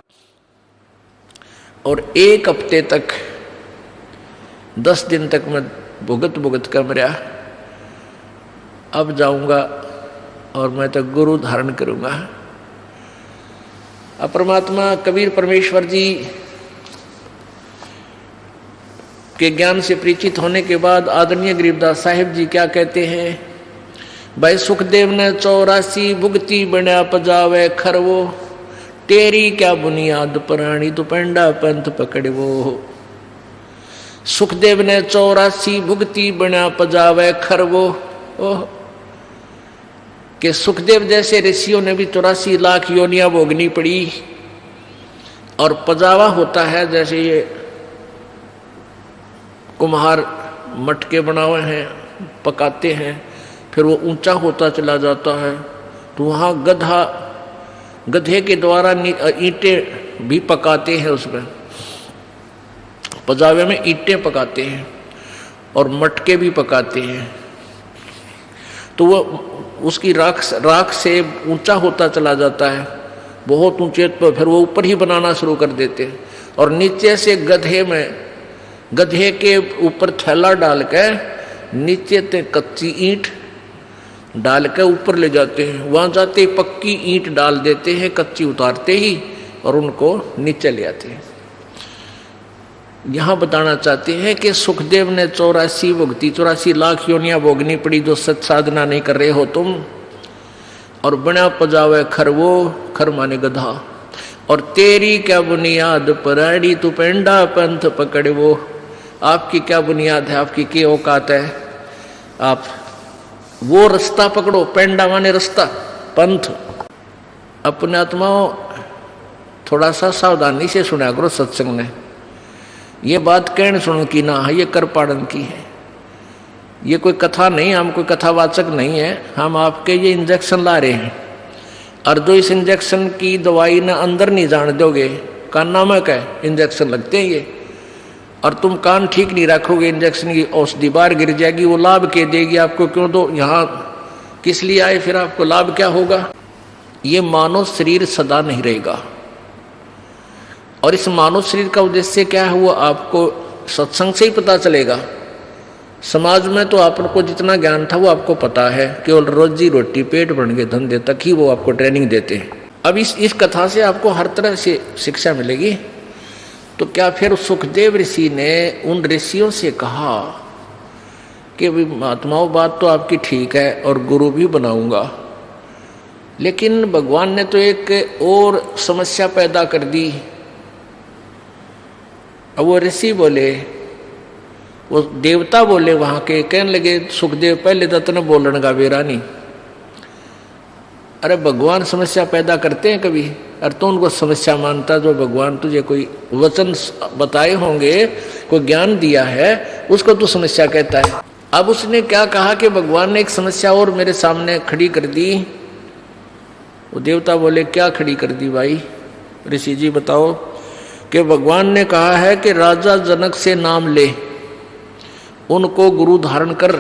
और 1 हफ्ते तक, 10 दिन तक मैं भुगत भुगत कर मरा। अब जाऊंगा और मैं तो गुरु धारण करूंगा। अब परमात्मा कबीर परमेश्वर जी के ज्ञान से परिचित होने के बाद आदरणीय गरीबदास साहिब जी क्या कहते हैं, भाई सुखदेव ने 84 भुगती बना पजावे खरवो, तेरी क्या बुनियाद प्राणी तू पेंडा पंथ पकड़वो। सुखदेव ने 84 भुगती बना पजावे खरवो। ओह, कि सुखदेव जैसे ऋषियों ने भी 84 लाख योनियां भोगनी पड़ी। और पजावा होता है जैसे ये कुम्हार मटके बनाए हैं, पकाते हैं, फिर वो ऊंचा होता चला जाता है, तो वहाँ गधे के द्वारा ईंटें भी पकाते हैं। उसमें पजावे में ईंटें पकाते हैं और मटके भी पकाते हैं। तो वो उसकी राख से ऊंचा होता चला जाता है, बहुत ऊंचे पर फिर वो ऊपर ही बनाना शुरू कर देते हैं। और नीचे से गधे के ऊपर थैला डाल के नीचे ते कच्ची ईंट डाल के ऊपर ले जाते हैं। वहाँ जाते पक्की ईंट डाल देते हैं, कच्ची उतारते ही, और उनको नीचे ले आते हैं। यहाँ बताना चाहते हैं कि सुखदेव ने 84 लाख योनियां भोगनी पड़ी जो सत साधना नहीं कर रहे हो तुम। और बना पजावे खरवो, खर माने गधा, और तेरी क्या बुनियाद पराड़ी तू पेंडा पंथ पकड़वो। आपकी क्या बुनियाद है, आपकी क्या औकात है, आप वो रास्ता पकड़ो। पेंडा माने रास्ता, पंथ। अपने आत्माओं थोड़ा सा सावधानी से सुना करो सत्संग में। ये बात कहने सुन की ना है, ये कर पाड़न की है। ये कोई कथा नहीं, हम कोई कथावाचक नहीं है, हम आपके ये इंजेक्शन ला रहे हैं। और जो इस इंजेक्शन की दवाई ना अंदर नहीं जान दोगे, कान नामक है, इंजेक्शन लगते हैं ये, और तुम कान ठीक नहीं रखोगे, इंजेक्शन की औषधि बाहर गिर जाएगी। वो लाभ के देगी आपको, क्यों दो, यहाँ किस लिए आए, फिर आपको लाभ क्या होगा। ये मानव शरीर सदा नहीं रहेगा, और इस मानव शरीर का उद्देश्य क्या है वो आपको सत्संग से ही पता चलेगा। समाज में तो आपको जितना ज्ञान था वो आपको पता है, केवल रोजी रोटी पेट भरने के धंधे तक ही वो आपको ट्रेनिंग देते हैं। अब इस कथा से आपको हर तरह से शिक्षा मिलेगी। तो क्या फिर सुखदेव ऋषि ने उन ऋषियों से कहा कि महात्माओं बात तो आपकी ठीक है और गुरु भी बनाऊंगा, लेकिन भगवान ने तो एक और समस्या पैदा कर दी। अब वो ऋषि बोले, वो देवता बोले वहां के, कहने लगे सुखदेव पहले तो तने बोलन का बेरा नहीं, अरे भगवान समस्या पैदा करते हैं कभी? अरे तो उनको समस्या मानता, जो भगवान तुझे कोई वचन बताए होंगे, कोई ज्ञान दिया है, उसको तू समस्या कहता है। अब उसने क्या कहा कि भगवान ने एक समस्या और मेरे सामने खड़ी कर दी। वो देवता बोले क्या खड़ी कर दी भाई? ऋषि जी बताओ। कि भगवान ने कहा है कि राजा जनक से नाम ले, उनको गुरु धारण कर।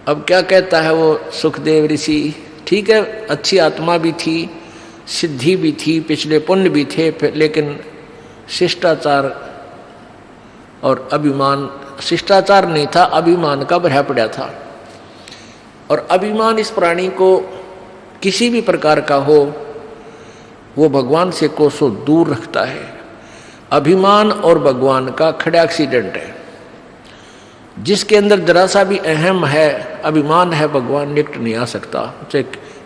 अब क्या कहता है वो सुखदेव ऋषि? ठीक है, अच्छी आत्मा भी थी, सिद्धि भी थी, पिछले पुण्य भी थे, लेकिन शिष्टाचार और अभिमान, शिष्टाचार नहीं था, अभिमान का भरा पड़ा था। और अभिमान इस प्राणी को किसी भी प्रकार का हो, वो भगवान से कोसों दूर रखता है। अभिमान और भगवान का खड़ा एक्सीडेंट है। जिसके अंदर जरा सा भी अहम है, अभिमान है, भगवान निकट नहीं आ सकता।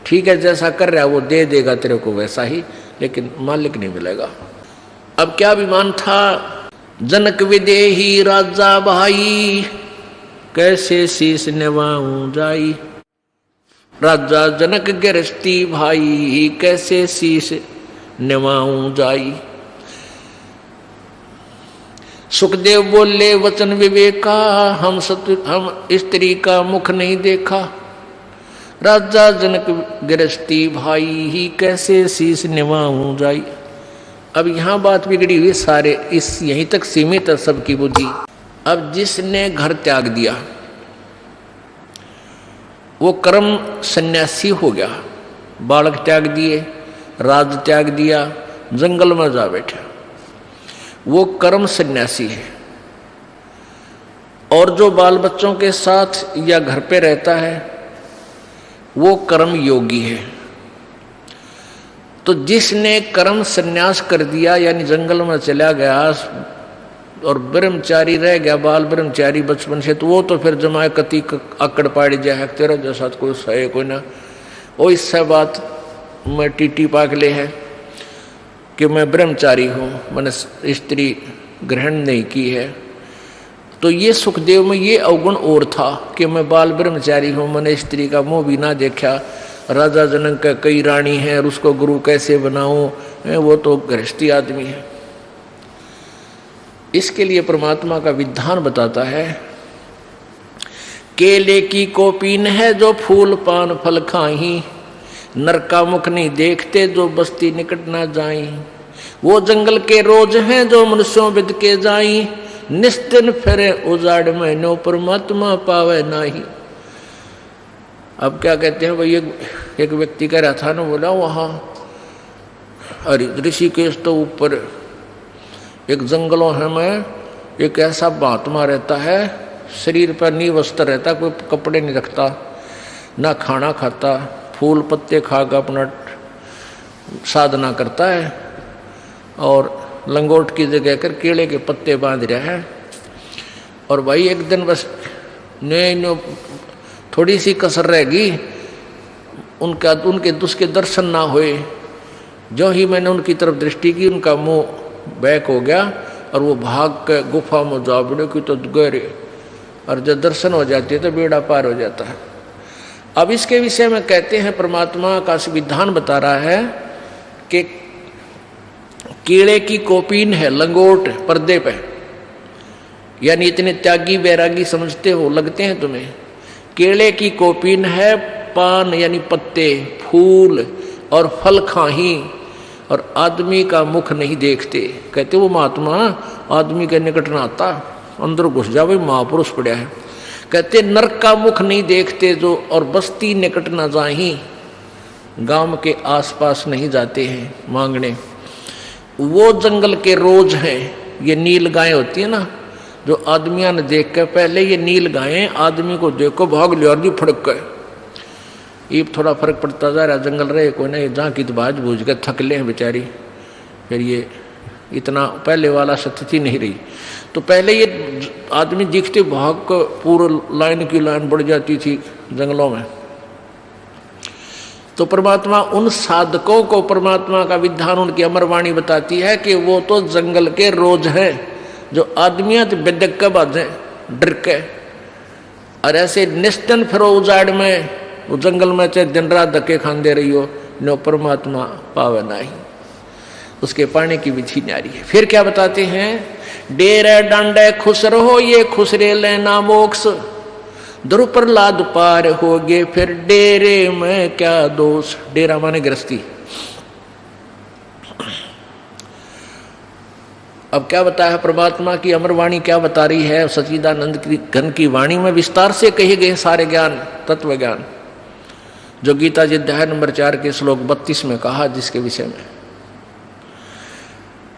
ठीक है, जैसा कर रहा है वो दे देगा तेरे को वैसा ही, लेकिन मालिक नहीं मिलेगा। अब क्या अभिमान था? जनक विदेही राजा भाई, कैसे शीस निवाऊं जाई। राजा जनक गिरस्ती भाई, कैसे शीस निवाऊं जाई। सुखदेव बोले वचन विवेका, हम स्त्री का मुख नहीं देखा। राजा जनक गिरस्ती भाई ही, कैसे शीस निवाऊं जाई। अब यहां बात बिगड़ी हुई, सारे इस यहीं तक सीमित है सबकी बुद्धि। अब जिसने घर त्याग दिया वो कर्म सन्यासी हो गया। बालक त्याग दिए, राज त्याग दिया, जंगल में जा बैठा, वो कर्म सन्यासी है। और जो बाल बच्चों के साथ या घर पे रहता है वो कर्म योगी है। तो जिसने कर्म सन्यास कर दिया, यानी जंगल में चला गया और ब्रह्मचारी रह गया, बाल ब्रह्मचारी बचपन से, तो वो तो फिर जमाए कति आकड़ पाड़ी जाए, तेरा जैसा कोई सहे कोई ना। वो इससे बात मैं टीटी पागले है कि मैं ब्रह्मचारी हूँ, मैंने स्त्री ग्रहण नहीं की है। तो ये सुखदेव में ये अवगुण और था कि मैं बाल ब्रह्मचारी हूँ, मैंने स्त्री का मुँह भी ना देखा। राजा जनक का कई रानी है और उसको गुरु कैसे बनाऊं, वो तो गृहस्थी आदमी है। इसके लिए परमात्मा का विधान बताता है, केले की कोपीन है जो फूल पान फल खाही, नर का मुख नहीं देखते जो बस्ती निकट ना जाई। वो जंगल के रोज हैं जो मनुष्यों विद के जाई, निस्दिन फिरे उजाड़ में नो परमात्मा पावे नाही। अब क्या कहते हैं भाई, एक व्यक्ति कह रहा था ना, बोला वहाँ अरे ऋषिकेश तो ऊपर एक जंगलों है में एक ऐसा महात्मा रहता है, शरीर पर नी वस्त्र रहता, कोई कपड़े नहीं रखता, ना खाना खाता, फूल पत्ते खाकर अपना साधना करता है और लंगोट की जगह कर केले के पत्ते बांध रहा है। और भाई एक दिन बस नो थोड़ी सी कसर रहेगी, उनके उसके दर्शन ना हुए। जो ही मैंने उनकी तरफ दृष्टि की, उनका मुंह बैक हो गया और वो भाग के गुफा में जा बड़े की तो गहरे, और जब दर्शन हो जाती है तो बेड़ा पार हो जाता है। अब इसके विषय में कहते हैं, परमात्मा का विधान बता रहा है कि कीड़े की कोपीन है, लंगोट पर्दे पे, यानी इतने त्यागी वैरागी समझते हो, लगते हैं तुम्हें। केले की कोपीन है, पान यानी पत्ते, फूल और फल खाही, और आदमी का मुख नहीं देखते। कहते वो महात्मा आदमी के निकट न आता, अंदर घुस जा, भाई महापुरुष पड़ा है। कहते नरक का मुख नहीं देखते जो, और बस्ती निकट न जाही, गांव के आसपास नहीं जाते हैं मांगने। वो जंगल के रोज हैं, ये नील गाय होती है ना, जो आदमियों ने देख कर, पहले ये नील गायें आदमी को देखो भाग लिया और फड़क गए। ये थोड़ा फर्क पड़ता जा रहा, जंगल रहे कोई नहीं, जहाँ की तो बाज बूझ के थकले हैं बेचारी, फिर ये इतना पहले वाला स्थिति नहीं रही। तो पहले ये आदमी दिखते भाग को पूरा लाइन की लाइन बढ़ जाती थी जंगलों में। तो परमात्मा उन साधकों को, परमात्मा का विधान उनकी अमरवाणी बताती है कि वो तो जंगल के रोज हैं, जो आदमियां तो बेदक के बाजे डर के, और ऐसे निस्तन फिरो उजाड़ में वो जंगल में चाहे दिन रात धक्के खाते रही हो, नो परमात्मा पावे नहीं, उसके पाने की विधि न्यारी है। फिर क्या बताते हैं, डेरे डांडे खुश रहो ये खुश रे लेना मोक्ष, ध्रुव प्रहलाद पार हो गए फिर डेरे में क्या दोष। डेरा माने गृहस्थी। अब क्या बताया परमात्मा की अमर वाणी क्या बता रही है, सच्चिदानंद की घन की वाणी में विस्तार से कहे गए सारे ज्ञान, तत्व ज्ञान, जो गीता जी अध्याय नंबर 4 के श्लोक 32 में कहा, जिसके विषय में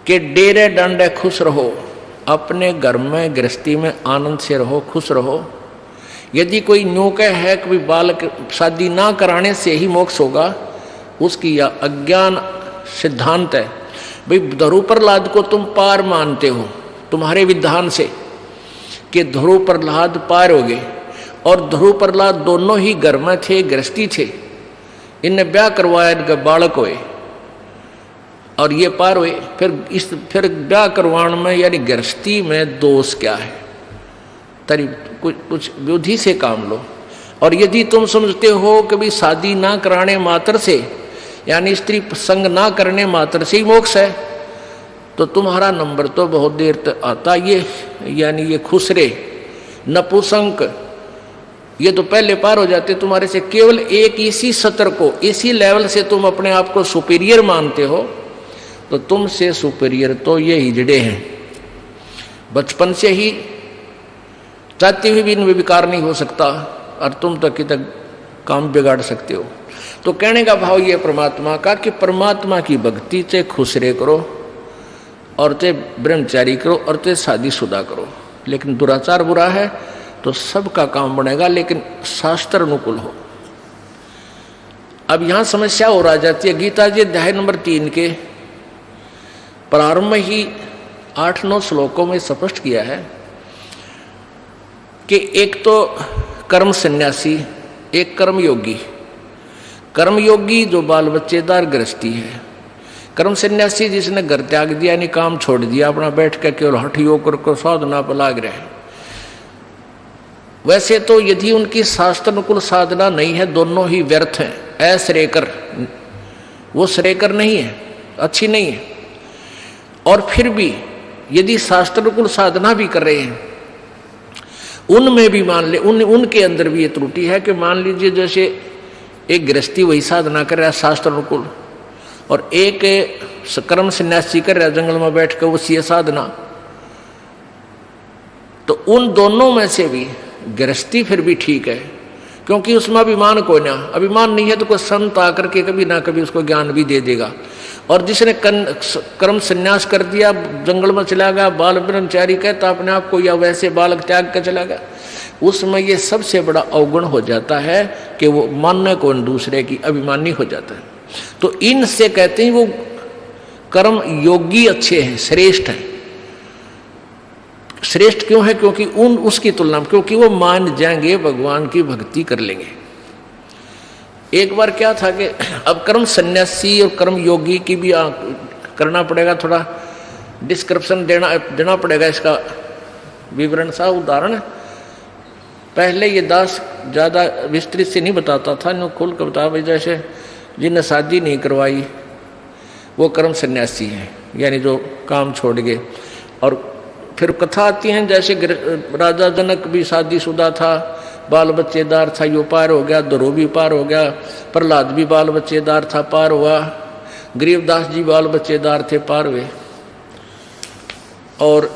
कि डेरे डंडे खुश रहो, अपने घर में गृहस्थी में आनंद से रहो, खुश रहो। यदि कोई न्यू कह है कि बालक शादी ना कराने से ही मोक्ष होगा, उसकी यह अज्ञान सिद्धांत है। भाई ध्रुव प्रहलाद को तुम पार मानते हो तुम्हारे विधान से कि ध्रुव प्रहलाद पार हो गए, और ध्रुव प्रहलाद दोनों ही घर में थे, गृहस्थी थे, इनने ब्याह करवाया, इनके बालक हुए और ये पार हुए। फिर ब्याह करवाने में यानी गृहस्थी में दोष क्या है, तरी कुछ बुद्धि से काम लो। और यदि तुम समझते हो कि भाई शादी ना कराने मात्र से यानी स्त्री संग ना करने मात्र से ही मोक्ष है, तो तुम्हारा नंबर तो बहुत देर तक आता। ये यानी ये खुसरे नपुसंक ये तो पहले पार हो जाते तुम्हारे से। केवल एक इसी सत्र को, इसी लेवल से तुम अपने आप को सुपीरियर मानते हो, तो तुमसे सुपीरियर तो ये हिजड़े हैं। बचपन से ही चाहते हुए भी इनमें विकार नहीं हो सकता, और तुम तक तक काम बिगाड़ सकते हो। तो कहने का भाव ये परमात्मा का कि परमात्मा की भक्ति से खुसरे करो, और ते ब्रह्मचारी करो, और ते शादीशुदा करो। लेकिन दुराचार बुरा है तो सबका काम बनेगा, लेकिन शास्त्र अनुकूल हो। अब यहां समस्या और आ जाती है। गीता जी अध्याय नंबर 3 के प्रारंभ में ही 8-9 श्लोकों में स्पष्ट किया है कि एक तो कर्म सन्यासी, एक कर्मयोगी। कर्मयोगी जो बाल बच्चेदार गृहस्थी है, कर्म सन्यासी जिसने घर त्याग दिया, यानी काम छोड़ दिया, अपना बैठ कर केवल हठ योग कर साधना पर लाग रहे हैं। वैसे तो यदि उनकी शास्त्र अनुकूल साधना नहीं है, दोनों ही व्यर्थ हैं, अश्रेयकर, वो श्रेयकर नहीं है, अच्छी नहीं है। और फिर भी यदि शास्त्र अनुकूल साधना भी कर रहे हैं, उनमें भी मान ले उनके अंदर भी ये त्रुटि है कि मान लीजिए जैसे एक गृहस्थी वही साधना कर रहा है शास्त्र अनुकूल, और एक कर्म सन्यासी कर रहा है जंगल में बैठ कर उसी साधना, तो उन दोनों में से भी गृहस्थी फिर भी ठीक है, क्योंकि उसमें अभिमान कोई ना, अभिमान नहीं है तो कोई संत आकर के कभी ना कभी उसको ज्ञान भी दे देगा। और जिसने कर्म संन्यास कर दिया, जंगल में चला गया, बाल ब्रह्मचारी कहता अपने आप को, या वैसे बालक त्याग कर चला गया, उसमें ये सबसे बड़ा अवगुण हो जाता है कि वो मानने को दूसरे की अभिमानी हो जाता है। तो इनसे कहते हैं वो कर्म योगी अच्छे हैं, श्रेष्ठ हैं। श्रेष्ठ क्यों है? क्योंकि उसकी तुलना में, क्योंकि वो मान जाएंगे, भगवान की भक्ति कर लेंगे। एक बार क्या था कि अब कर्म सन्यासी और कर्म योगी की भी करना पड़ेगा, थोड़ा डिस्क्रिप्शन देना पड़ेगा, इसका विवरण सा उदाहरण। पहले ये दास ज़्यादा विस्तृत से नहीं बताता था, नो खोल कर बता, भाई जैसे जिन्हें शादी नहीं करवाई वो कर्म सन्यासी है, यानी जो काम छोड़ गए। और फिर कथा आती हैं जैसे राजा जनक भी शादीशुदा था, बाल बच्चेदार था, यो पार हो गया, ध्रुव भी पार हो गया, प्रहलाद भी बाल बच्चेदार था, पार हुआ, गरीबदास जी बाल बच्चेदार थे, पार हुए। और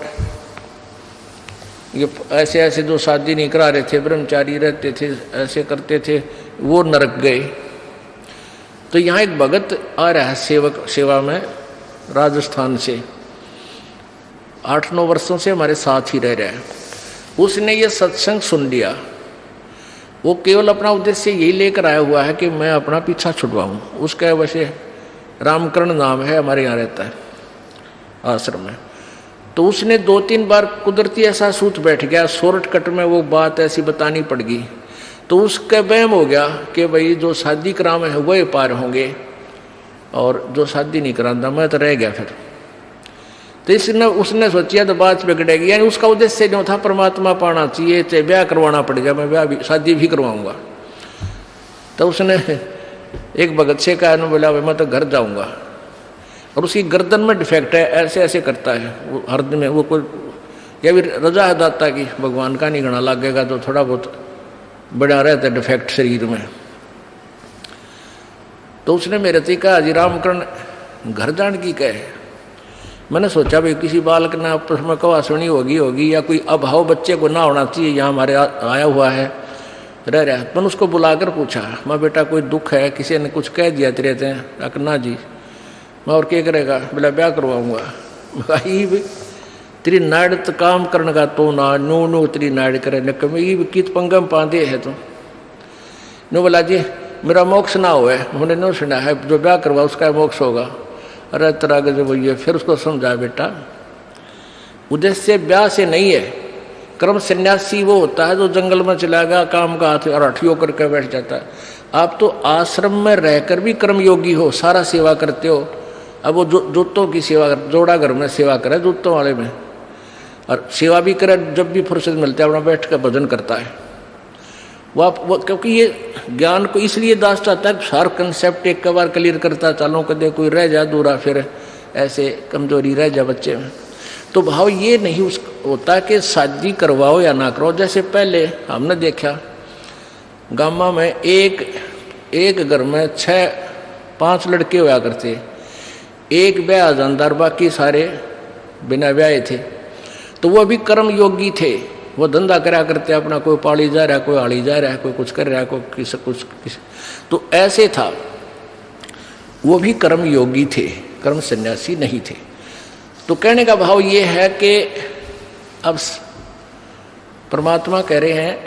ये ऐसे ऐसे जो शादी नहीं करा रहे थे, ब्रह्मचारी रहते थे, ऐसे करते थे, वो नरक गए। तो यहाँ एक भगत आ रहा है सेवा में राजस्थान से, 8-9 वर्षों से हमारे साथ ही रह रहा है। उसने ये सत्संग सुन लिया, वो केवल अपना उद्देश्य यही लेकर आया हुआ है कि मैं अपना पीछा छुड़वाऊँ। उसका वैसे रामकरण नाम है, हमारे यहाँ रहता है आश्रम में। तो उसने 2-3 बार कुदरती ऐसा सूत बैठ गया, शॉर्टकट में वो बात ऐसी बतानी पड़ गई, तो उसका वहम हो गया कि भाई जो शादी करावे हैं वही पार होंगे, और जो शादी नहीं कराता मैं तो रह गया। फिर तो उसने सोचा तो बात बिगड़ेगी, यानी उसका उद्देश्य जो था परमात्मा पाना चाहिए, चाहे ब्याह करवाना पड़ेगा, मैं ब्याह भी शादी भी करवाऊंगा। तो उसने एक भगत से कहा, बोला मैं तो घर जाऊंगा, और उसकी गर्दन में डिफेक्ट है, ऐसे ऐसे करता है वो हर दिन में, वो कोई या भी रजा है दाता की, भगवान का नहीं गणा लगेगा तो थोड़ा बहुत बड़ा रहता है डिफेक्ट शरीर में। तो उसने मेरे से कहा, जी रामकरण घर जान की कहे। मैंने सोचा भाई किसी बालक ने आपस में कवा सुनी होगी या कोई अभाव बच्चे को ना होना चाहिए, यहाँ हमारे आया हुआ है रह रहा। मैंने उसको बुलाकर पूछा, मैं बेटा कोई दुख है, किसी ने कुछ कह दिया तेरे थे? ना जी। मैं और क्या करेगा? बोला ब्याह करवाऊंगा। तेरी नाड़ तो काम करने का तो ना नू नू तेरी नाड़ करे न कित पंगम पांदे है तो नो। बोला जी मेरा मोक्ष ना हुआ है, उन्होंने नो सुना है, जो ब्याह करवा उसका मोक्ष होगा। अरे तरह के जो वही है। फिर उसको समझा, बेटा उद्देश्य ब्याह से नहीं है, कर्म सन्यासी वो होता है जो जंगल में चला गया, काम का हाथ और हठियों करके बैठ जाता है। आप तो आश्रम में रहकर भी कर्मयोगी हो, सारा सेवा करते हो। अब वो जूतों की सेवा, जोड़ा घर में सेवा करे जूतों वाले में, और सेवा भी करे, जब भी फुर्सत मिलता है अपना बैठ कर भजन करता है वो क्योंकि ये ज्ञान को इसलिए दास चाहता है, हर कंसेप्ट एक बार क्लियर करता चलो, कदे कोई रह जा दूरा, फिर ऐसे कमजोरी रह जा बच्चे में। तो भाव ये नहीं होता कि शादी करवाओ या ना करवाओ। जैसे पहले हमने देखा गामा में एक घर में 6-5 लड़के हुआ करते, एक ब्याह जानदार, बाकी सारे बिना ब्याह थे। तो वो भी कर्म योगी थे, वो धंधा करा करते अपना, कोई पाली जा रहा है, कोई आड़ी जा रहा है, कोई कुछ कर रहा है, कोई किस। तो ऐसे था, वो भी कर्म योगी थे, कर्म सन्यासी नहीं थे। तो कहने का भाव ये है कि अब परमात्मा कह रहे हैं,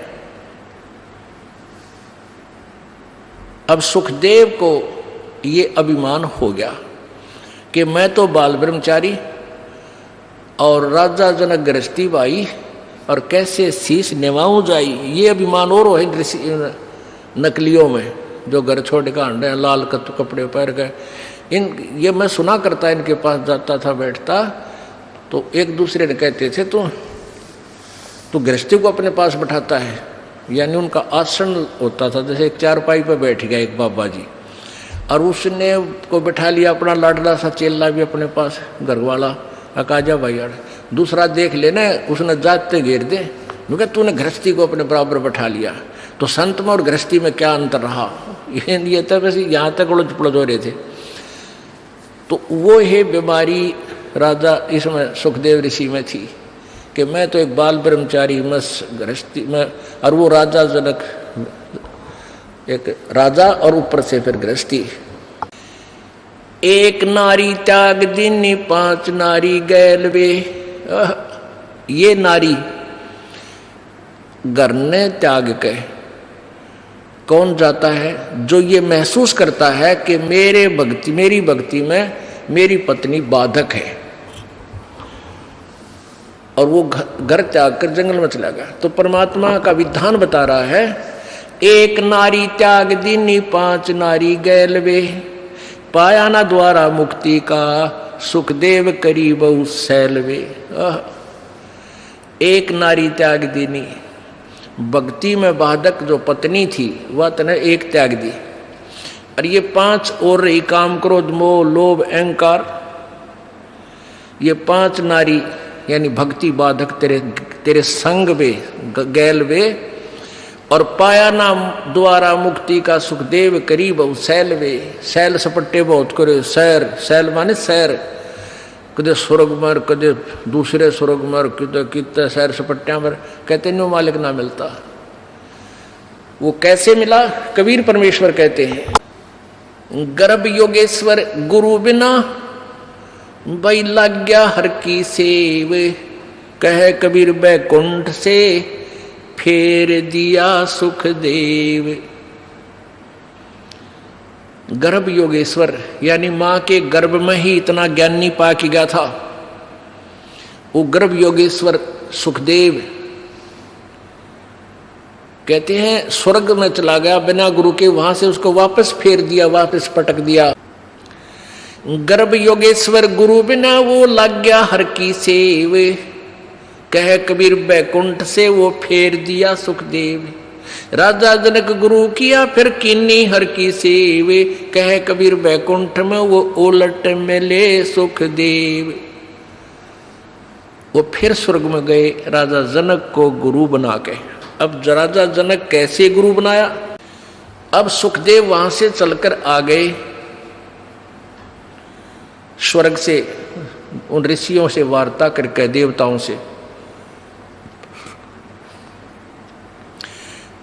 अब सुखदेव को ये अभिमान हो गया कि मैं तो बाल ब्रह्मचारी और राजा जनक गृहस्थी भाई, और कैसे शीश निभाऊं जाई। ये अभिमान और है नकलियों में, जो घर छोड़ के आंडे हैं, लाल कपड़े पहन के। ये मैं सुना करता, इनके पास जाता था, बैठता, तो एक दूसरे ने कहते थे तो गृहस्थी को अपने पास बैठाता है, यानी उनका आसन होता था। जैसे एक चारपाई पर बैठ गया एक बाबा जी, और उसने को बैठा लिया अपना लाडला सा चेला भी अपने पास, घर वाला अकाजा भाई यार। दूसरा देख लेना, उसने जाते घेर दे, क्योंकि तूने गृहस्थी को अपने बराबर बैठा लिया। तो संत में और गृहस्थी में क्या अंतर रहा? ये तब वैसे यहाँ तक उलझ पुलझ हो रहे थे। तो वो है बीमारी राजा इसमें सुखदेव ऋषि में थी कि मैं तो एक बाल ब्रह्मचारी, मैं गृहस्थी में, और वो राजा जनक एक राजा और ऊपर से फिर गृहस्थी। एक नारी त्याग दीनी 5 नारी गैल वे। ये नारी घर ने त्याग के कौन जाता है? जो ये महसूस करता है कि मेरी भक्ति में मेरी पत्नी बाधक है, और वो घर त्याग कर जंगल में चला गया। तो परमात्मा का विधान बता रहा है, एक नारी त्याग दीनी 5 नारी गैल वे, पाया ना द्वारा मुक्ति का सुखदेव करी बहु सैलवे। एक नारी त्याग दीनी, भक्ति में बाधक जो पत्नी थी वह तने एक त्याग दी, और ये 5 और रही, काम क्रोध मोह लोभ अहंकार। ये 5 नारी यानी भक्ति बाधक तेरे संग वे गैल वे, और पाया ना द्वारा मुक्ति का सुखदेव करी बहु सैल वे। सैल सपट्टे बहुत करे, सैल माने सैर, कदे स्वर्ग मर, कदे दूसरे स्वर्ग मर, कितने सैर सपट्टिया मर, कहते न्यू मालिक ना मिलता। वो कैसे मिला? कबीर परमेश्वर कहते हैं, गर्भ योगेश्वर गुरु बिना बई लाग्या हर की सेव, कह कबीर बैकुंठ से फेर दिया सुखदेव। गर्भ योगेश्वर यानी मां के गर्भ में ही इतना ज्ञानी पा के गया था वो गर्भ योगेश्वर सुखदेव। कहते हैं स्वर्ग में चला गया बिना गुरु के, वहां से उसको वापस फेर दिया, वापस पटक दिया। गर्भ योगेश्वर गुरु बिना वो लग गया हर की सेव, कह कबीर बैकुंठ से वो फेर दिया सुखदेव। राजा जनक गुरु किया फिर कीनी हर की सेवे, कह कबीर बैकुंठ में वो ओलट मिले सुख देव। वो फिर स्वर्ग में गए राजा जनक को गुरु बना के। अब राजा जनक कैसे गुरु बनाया? अब सुखदेव वहां से चलकर आ गए स्वर्ग से, उन ऋषियों से वार्ता करके, देवताओं से।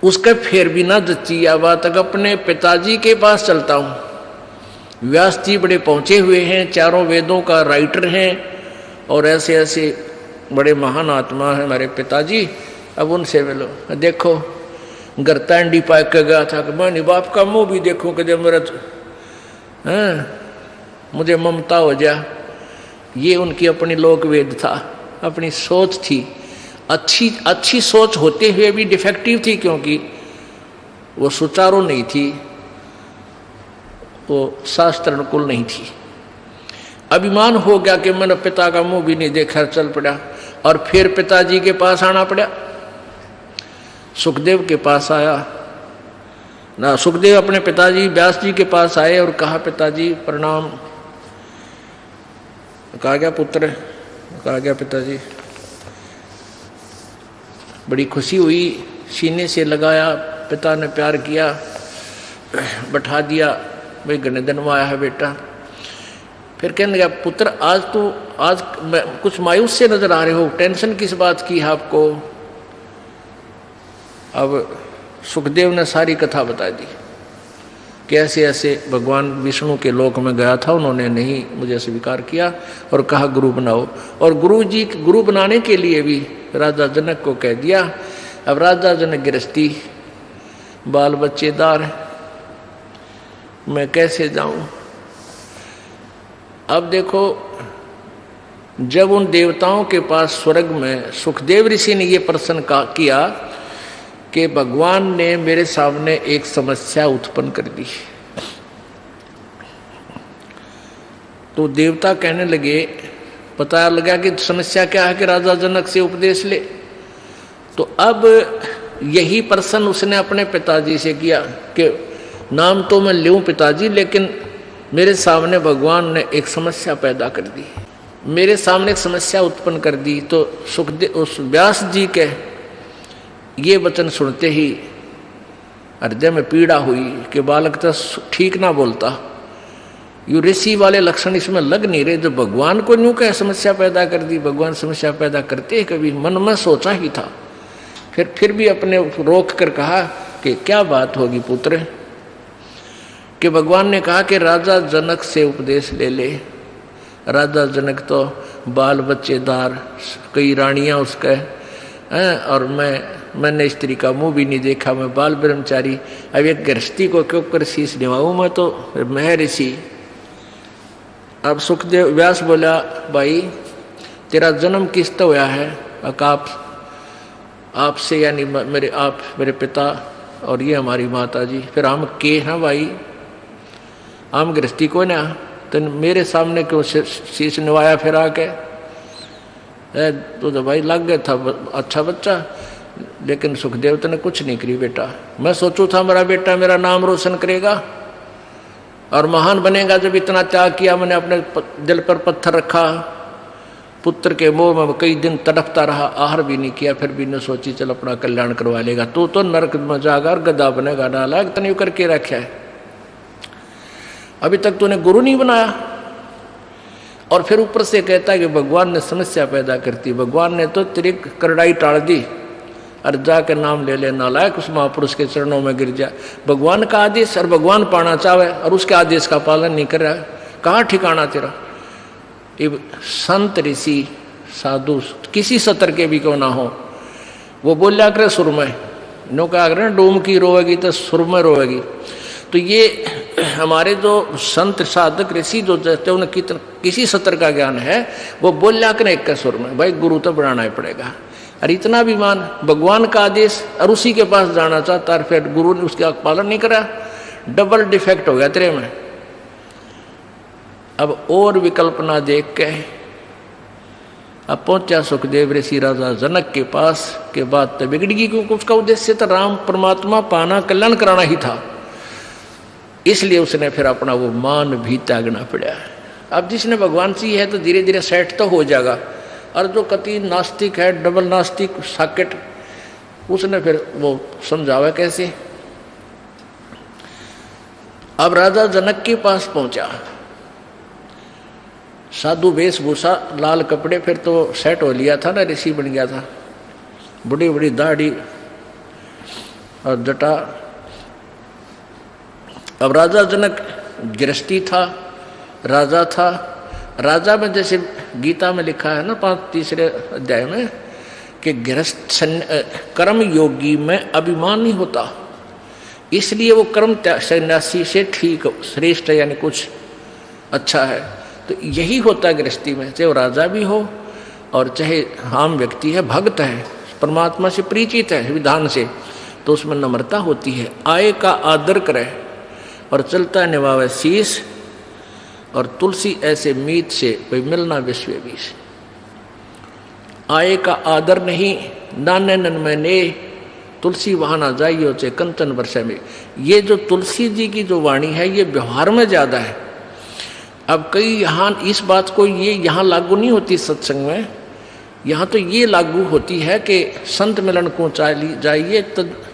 उसका फिर भी ना जची बात, तक अपने पिताजी के पास चलता हूं। व्यास जी बड़े पहुंचे हुए हैं, चारों वेदों का राइटर हैं और ऐसे ऐसे बड़े महान आत्मा है हमारे पिताजी। अब उनसे मिलो। देखो गरतांडी पाक के गया था कि मैं बाप का मुंह भी देखूं कि जब मेरा मुझे ममता हो जा। ये उनकी अपनी लोक वेद था, अपनी सोच थी। अच्छी सोच होते हुए भी डिफेक्टिव थी, क्योंकि वो सुचारू नहीं थी, वो शास्त्र अनुकूल नहीं थी। अभिमान हो गया कि मैंने पिता का मुंह भी नहीं देखा, चल पड़ा। और फिर पिताजी के पास आना पड़ा। सुखदेव के पास आया ना, सुखदेव अपने पिताजी व्यास जी के पास आए और कहा, पिताजी प्रणाम। कहा गया पुत्र, कहा गया पिताजी। बड़ी खुशी हुई, सीने से लगाया, पिता ने प्यार किया, बैठा दिया, भाई घने दिन में आया है बेटा। फिर कहने लगा, पुत्र आज कुछ मायूस से नजर आ रहे हो, टेंशन किस बात की है आपको? अब सुखदेव ने सारी कथा बता दी कि ऐसे ऐसे भगवान विष्णु के लोक में गया था, उन्होंने नहीं मुझे स्वीकार किया और कहा गुरु बनाओ। और गुरु बनाने के लिए भी राजा जनक को कह दिया। अब राजा जनक गृहस्थी, बाल बच्चेदार, मैं कैसे जाऊं? अब देखो, जब उन देवताओं के पास स्वर्ग में सुखदेव ऋषि ने यह प्रश्न किया कि भगवान ने मेरे सामने एक समस्या उत्पन्न कर दी, तो देवता कहने लगे, पता लगा कि समस्या क्या है कि राजा जनक से उपदेश ले। तो अब यही प्रश्न उसने अपने पिताजी से किया कि नाम तो मैं लूं पिताजी, लेकिन मेरे सामने भगवान ने एक समस्या पैदा कर दी, मेरे सामने एक समस्या उत्पन्न कर दी। तो सुखदेव उस व्यास जी के ये वचन सुनते ही हृदय में पीड़ा हुई कि बालक तो ठीक ना बोलता, यू ऋषि वाले लक्षण इसमें लग नहीं रहे। जो भगवान को यूं कह समस्या पैदा कर दी, भगवान समस्या पैदा करते ही कभी मन में सोचा ही था। फिर भी अपने रोक कर कहा कि क्या बात होगी पुत्र? कि भगवान ने कहा कि राजा जनक से उपदेश ले ले। राजा जनक तो बाल बच्चेदार, कई रानियां उसके हैं, और मैंने स्त्री का मुंह भी नहीं देखा, मैं बाल ब्रह्मचारी। अब एक गृहस्थी को क्यों कर शीश निभाऊं, मैं तो मैं ऋषि। अब सुखदेव व्यास बोला, भाई तेरा जन्म किस तो हुआ है? आपसे, यानी मेरे पिता और ये हमारी माता जी। फिर हम के हैं भाई, हम गृहस्थी को ना, तो मेरे सामने क्यों शीश निभाया फिर आके? तो भाई लग गया था अच्छा बच्चा, लेकिन सुखदेव ने कुछ नहीं करी बेटा। मैं सोचू था मेरा बेटा मेरा नाम रोशन करेगा और महान बनेगा। जब इतना त्याग किया, मैंने अपने दिल पर पत्थर रखा, पुत्र के मोह में कई दिन तड़पता रहा, आहार भी नहीं किया, फिर भी न सोची चल अपना कल्याण करवा लेगा। तू तो नरक में जागा और गधा बनेगा, डाला तने करके रखा है, अभी तक तूने गुरु नहीं बनाया। और फिर ऊपर से कहता है कि भगवान ने समस्या पैदा करती, भगवान ने तो तेरी करड़ाई टाल दी और जाकर नाम ले ले, नालायक उस महापुरुष के चरणों में गिर जा। भगवान का आदेश और भगवान पाना चाहे और उसके आदेश का पालन नहीं कर रहा है, कहाँ ठिकाना तेरा? संत ऋषि साधु किसी सतर के भी क्यों ना हो, वो बोलिया करे सुर में, नो कहा करे डोम की रोएगी तो सुर में रोएगी। तो ये हमारे जो संत साधक ऋषि जो कहते हैं उन्हें किसी सतर का ज्ञान है, वो बोलिया करे एक सुर में, भाई गुरु तो बढ़ाना ही पड़ेगा। और इतना अभिमान, भगवान का आदेश और उसी के पास जाना चाहता, और फिर गुरु ने उसका पालन नहीं करा, डबल डिफेक्ट हो गया तेरे में। अब और विकल्प ना देख के अब पहुंचा सुखदेव ऋषि राजा जनक के पास के बाद तो बिगड़ गई, क्योंकि उसका उद्देश्य तो राम परमात्मा पाना, कल्याण कराना ही था। इसलिए उसने फिर अपना वो मान भी त्यागना पड़ा। अब जिसने भगवान सी है तो धीरे धीरे सेट तो हो जाएगा, और जो कति नास्तिक है, डबल नास्तिक साकेट, उसने फिर वो समझावा कैसे। अब राजा जनक के पास पहुंचा, साधु वेशभूषा, लाल कपड़े, फिर तो सेट हो लिया था ना, ऋषि बन गया था, बड़ी बड़ी दाढ़ी और जटा। अब राजा जनक गृहस्थी था, राजा था। राजा में जैसे गीता में लिखा है ना 3 अध्याय में कि गृहस्थ कर्म योगी में अभिमान नहीं होता, इसलिए वो कर्म सन्यासी से ठीक श्रेष्ठ यानी कुछ अच्छा है। तो यही होता है गृहस्थी में, चाहे वो राजा भी हो और चाहे आम व्यक्ति है, भक्त है, परमात्मा से परिचित है विधान से, तो उसमें नम्रता होती है। आय का आदर करे और चलता निभावे शीश, और तुलसी ऐसे मीत से कोई मिलना विश्व बीस। आय का आदर नहीं, नाने नन में ने तुलसी वहाँ ना जाइयो चे कंचन वर्षा में। ये जो तुलसी जी की जो वाणी है ये व्यवहार में ज़्यादा है। अब कई यहाँ इस बात को ये यहाँ लागू नहीं होती सत्संग में, यहाँ तो ये लागू होती है कि संत मिलन को जाइए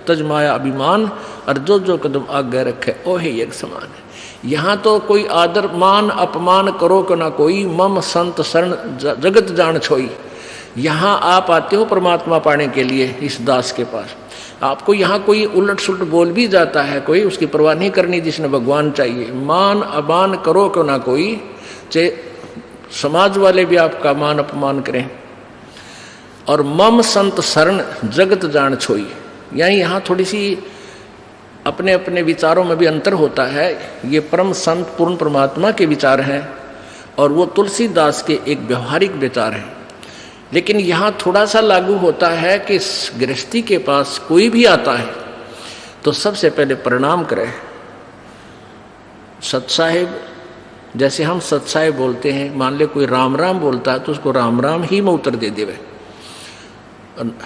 तजमाया अभिमान, और जो जो कदम आगे रखे ओहे एक समान है। यहाँ तो कोई आदर मान अपमान करो को ना कोई, मम संत शरण जगत जान छोई। यहाँ आप आते हो परमात्मा पाने के लिए इस दास के पास, आपको यहाँ कोई उलट सुलट बोल भी जाता है कोई, उसकी परवाह नहीं करनी, जिसने भगवान चाहिए। मान अमान करो क्यों ना कोई, चाहे समाज वाले भी आपका मान अपमान करें। और मम संत शरण जगत जान छोई, यानी यहाँ थोड़ी सी अपने अपने विचारों में भी अंतर होता है। ये परम संत पूर्ण परमात्मा के विचार हैं और वो तुलसीदास के एक व्यवहारिक विचार हैं। लेकिन यहाँ थोड़ा सा लागू होता है कि गृहस्थी के पास कोई भी आता है तो सबसे पहले प्रणाम करे। सत्साहेब, जैसे हम सत्साहेब बोलते हैं, मान ले कोई राम राम बोलता है तो उसको राम राम ही में उत्तर दे देवे।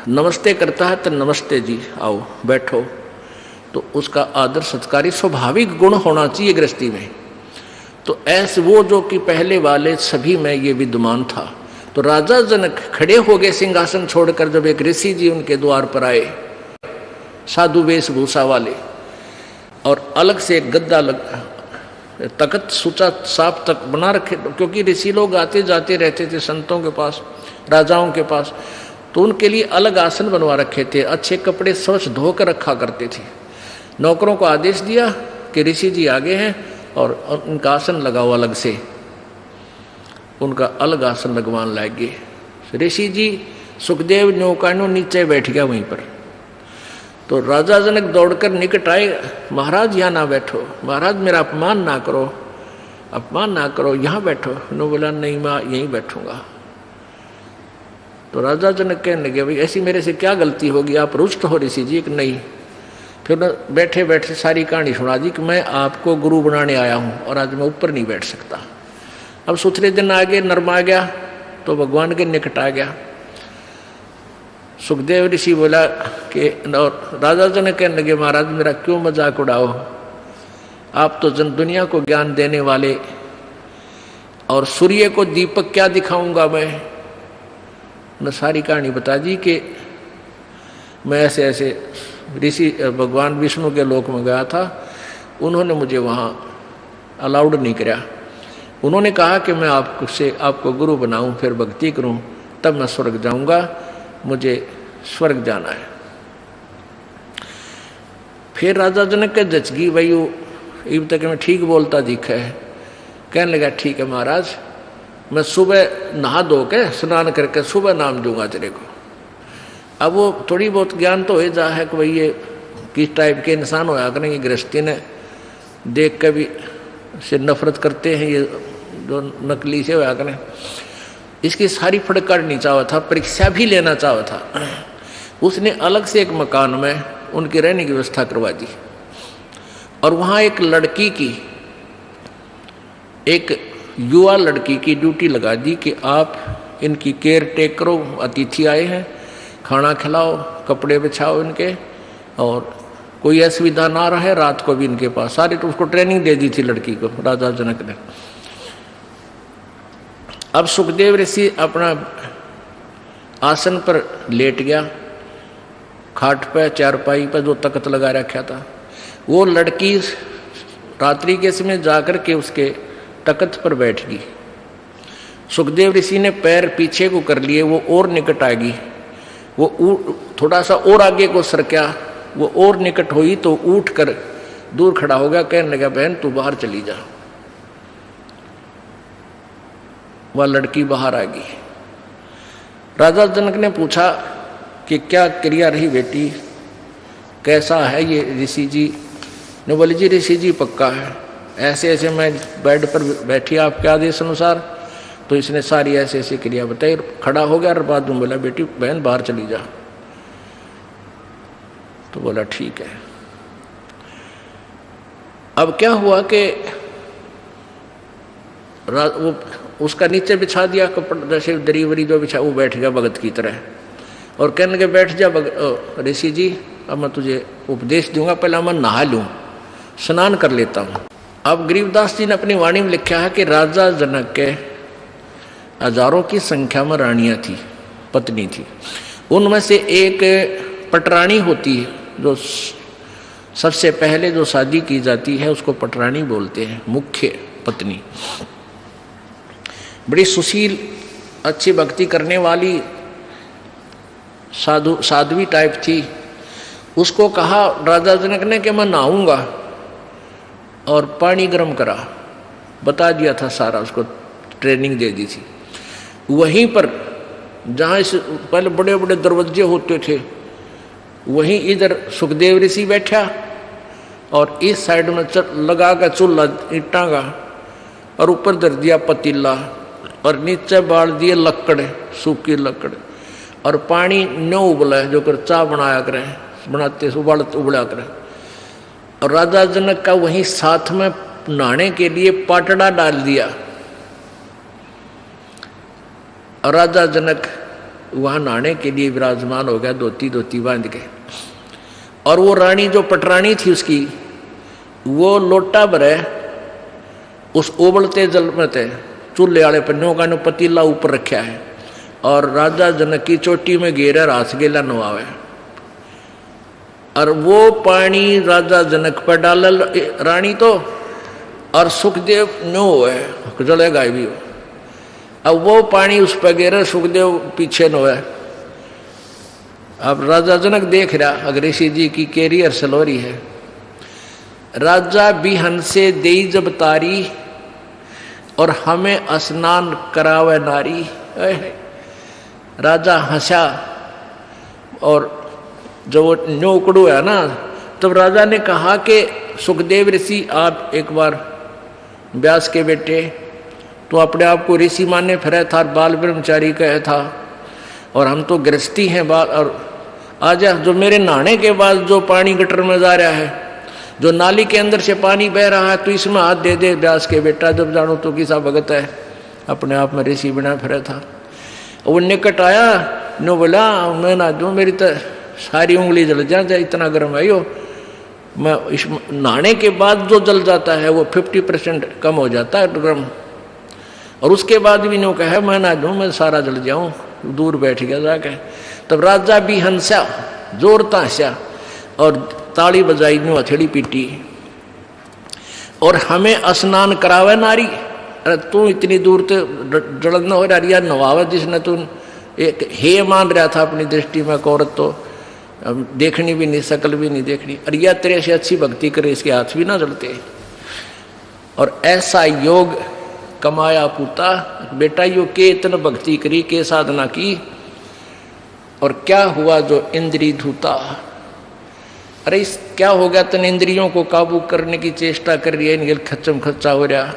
नमस्ते करता है तो नमस्ते जी, आओ बैठो, तो उसका आदर सत्कारी स्वाभाविक गुण होना चाहिए गृहस्थी में। तो ऐसे वो जो कि पहले वाले सभी में ये विद्यमान था। तो राजा जनक खड़े हो गए सिंहासन छोड़कर, जब एक ऋषि जी उनके द्वार पर आए, साधु वेशभूषा वाले, और अलग से एक गद्दा तख्त सूचा साफ तक बना रखे, क्योंकि ऋषि लोग आते जाते रहते थे संतों के पास, राजाओं के पास, तो उनके लिए अलग आसन बनवा रखे थे। अच्छे कपड़े स्वच्छ धोकर रखा करते थे। नौकरों को आदेश दिया कि ऋषि जी आगे हैं और उनका आसन लगाओ अलग से, उनका अलग आसन लगवान लागे। ऋषि जी सुखदेव नौकानो नीचे बैठ गया वहीं पर। तो राजा जनक दौड़कर निकट आए, महाराज यहाँ ना बैठो, महाराज मेरा अपमान ना करो, अपमान ना करो, यहाँ बैठो। उन्होंने बोला नहीं मैं यहीं बैठूंगा। तो राजा जनक कहने लगे भाई ऐसी मेरे से क्या गलती होगी, आप रुष्ट हो ऋषि जी? कि नहीं। फिर बैठे बैठे सारी कहानी सुना दी कि मैं आपको गुरु बनाने आया हूँ और आज मैं ऊपर नहीं बैठ सकता। अब सुथरे दिन आ गए, नर्म आ गया तो भगवान के निकट आ गया। सुखदेव ऋषि बोला कि, और राजा जनक कहने लगे महाराज मेरा क्यों मजाक उड़ाओ, आप तो जन दुनिया को ज्ञान देने वाले, और सूर्य को दीपक क्या दिखाऊंगा मैं? न सारी कहानी बता दी कि मैं ऐसे ऐसे ऋषि भगवान विष्णु के लोक में गया था, उन्होंने मुझे वहाँ अलाउड नहीं किया। उन्होंने कहा कि मैं आपको गुरु बनाऊं, फिर भक्ति करूं, तब मैं स्वर्ग जाऊंगा, मुझे स्वर्ग जाना है। फिर राजा जनक के जचगी भाई इब तक मैं ठीक बोलता दिखा है। कहने लगा ठीक है महाराज, मैं सुबह नहा धो के स्नान करके सुबह नाम दूंगा तेरे को। अब वो थोड़ी बहुत ज्ञान तो हो जा है कि भाई ये किस टाइप के इंसान होया करेंगे, गृहस्थी ने देख के भी से नफरत करते हैं, ये जो नकली से होया करें। इसकी सारी फड़काड़नी चाहा था, परीक्षा भी लेना चाहा था। उसने अलग से एक मकान में उनके रहने की व्यवस्था करवा दी, और वहाँ एक लड़की की, एक युवा लड़की की ड्यूटी लगा दी कि आप इनकी केयर टेक करो, अतिथि आए हैं, खाना खिलाओ, कपड़े बिछाओ इनके, और कोई असुविधा ना रहे, रात को भी इनके पास सारी। तो उसको ट्रेनिंग दे दी थी लड़की को राजा जनक ने। अब सुखदेव ऋषि अपना आसन पर लेट गया, खाट पे चारपाई पर जो तख्त लगा रखा था। वो लड़की रात्रि के समय जाकर के उसके तख्त पर बैठ गई। सुखदेव ऋषि ने पैर पीछे को कर लिए, वो और निकट आ गई। वो थोड़ा सा और आगे को सरका, वो और निकट हुई तो उठ कर दूर खड़ा हो गया, कहने लगा बहन तू बाहर चली जा। वह लड़की बाहर आ गई। राजा जनक ने पूछा कि क्या क्रिया रही बेटी, कैसा है ये ऋषि जी ने? बोले जी ऋषि जी पक्का है, ऐसे ऐसे मैं बेड पर बैठी आपके आदेश अनुसार। तो इसने सारी ऐसे ऐसी क्रिया बताई, खड़ा हो गया और बाद में बोला बेटी बहन बाहर चली जा। तो बोला ठीक है। अब क्या हुआ कि वो उसका नीचे बिछा दिया कपड़ा, जैसे दरी वरी जो बिछा, वो बैठ गया भगत की तरह और कहने लगे बैठ जा ऋषि जी, अब मैं तुझे उपदेश दूंगा, पहले मैं नहा लूं, स्नान कर लेता हूं। अब गरीबदास जी ने अपनी वाणी में लिखा है कि राजा जनक के हजारों की संख्या में रानियां थी, पत्नी थी। उनमें से एक पटरानी होती है, जो सबसे पहले जो शादी की जाती है उसको पटरानी बोलते हैं, मुख्य पत्नी। बड़ी सुशील, अच्छी भक्ति करने वाली साध्वी टाइप थी। उसको कहा राजा जनक ने कि मैं नहाऊंगा, और पानी गर्म करा, बता दिया था सारा, उसको ट्रेनिंग दे दी थी। वहीं पर जहाँ इस पहले बड़े बड़े दरवाजे होते थे, वहीं इधर सुखदेव ऋषि बैठा और इस साइड में लगा का चूल्हा ईंटा का, और ऊपर धर दिया पतीला और नीचे बाल दिए लकड़, सूखी लकड़, और पानी न उबला जो कर चाय बनाया करें, बनाते उबला करें। और राजा जनक का वहीं साथ में नहाने के लिए पाटड़ा डाल दिया, और राजा जनक वहां नहाने के लिए विराजमान हो गया, धोती बांध के। और वो रानी जो पटरानी थी उसकी, वो लोटा भरे उस उबलते जल में थे, चूल्हे वाले पन्नों का पतीला ऊपर रखा है, और राजा जनक की चोटी में घेरा रास गेला नवावे, और वो पानी राजा जनक पर डाल रानी तो, और सुखदेव नो है जलेगा भी हो। अब वो पानी उस पर गिरे, सुखदेव पीछे नो है। अब राजा जनक देख रहा, अगर ऋषि जी की कैरियर सलोरी है। राजा बिहन से देई जब तारी, और हमें स्नान करावे नारी। राजा हंसा, और जब वो न्योकड़ू है ना, तब राजा ने कहा कि सुखदेव ऋषि आप एक बार व्यास के बेटे, तो अपने आप को ऋषि माने फिरे था, बाल ब्रह्मचारी कहे था, और हम तो गृहस्थी हैं बाल। और आज जो मेरे नहाने के बाद जो पानी गटर में जा रहा है, जो नाली के अंदर से पानी बह रहा है, तो इसमें हाथ दे दे व्यास के बेटा, जब जानो तो किसा भगत है, अपने आप में ऋषि बना फिरा था। वो निकट आया, नो बोला मैं ना दूँ, मेरी तो सारी उंगली जल जाए, इतना गर्म है यो। मैं इस नहाने के बाद जो जल जाता है वो 50% कम हो जाता है गर्म, और उसके बाद भी नो कहे मैं ना दूँ, मैं सारा जल जाऊँ, दूर बैठ गया जाके। तब राजा भी हंसा, जोरता हंसा, और ताली बजाई, नो हथेली पीटी, और हमें स्नान करावे नारी। अरे तू इतनी दूर तो जलन हो रहा, नवावे जिसने तू एक हे मान रहा था अपनी दृष्टि में, औरत तो देखनी भी नहीं, शकल भी नहीं देखनी, अरे या तेरे से अच्छी भक्ति करे, इसके हाथ भी ना जलते। और ऐसा योग कमाया पूता बेटा, यो के इतना भक्ति करी, के साधना की, और क्या हुआ जो इंद्री धूता। अरे इस क्या हो गया, तन इंद्रियों को काबू करने की चेष्टा कर रही है, इनके खच्चम खच्चा हो रहा।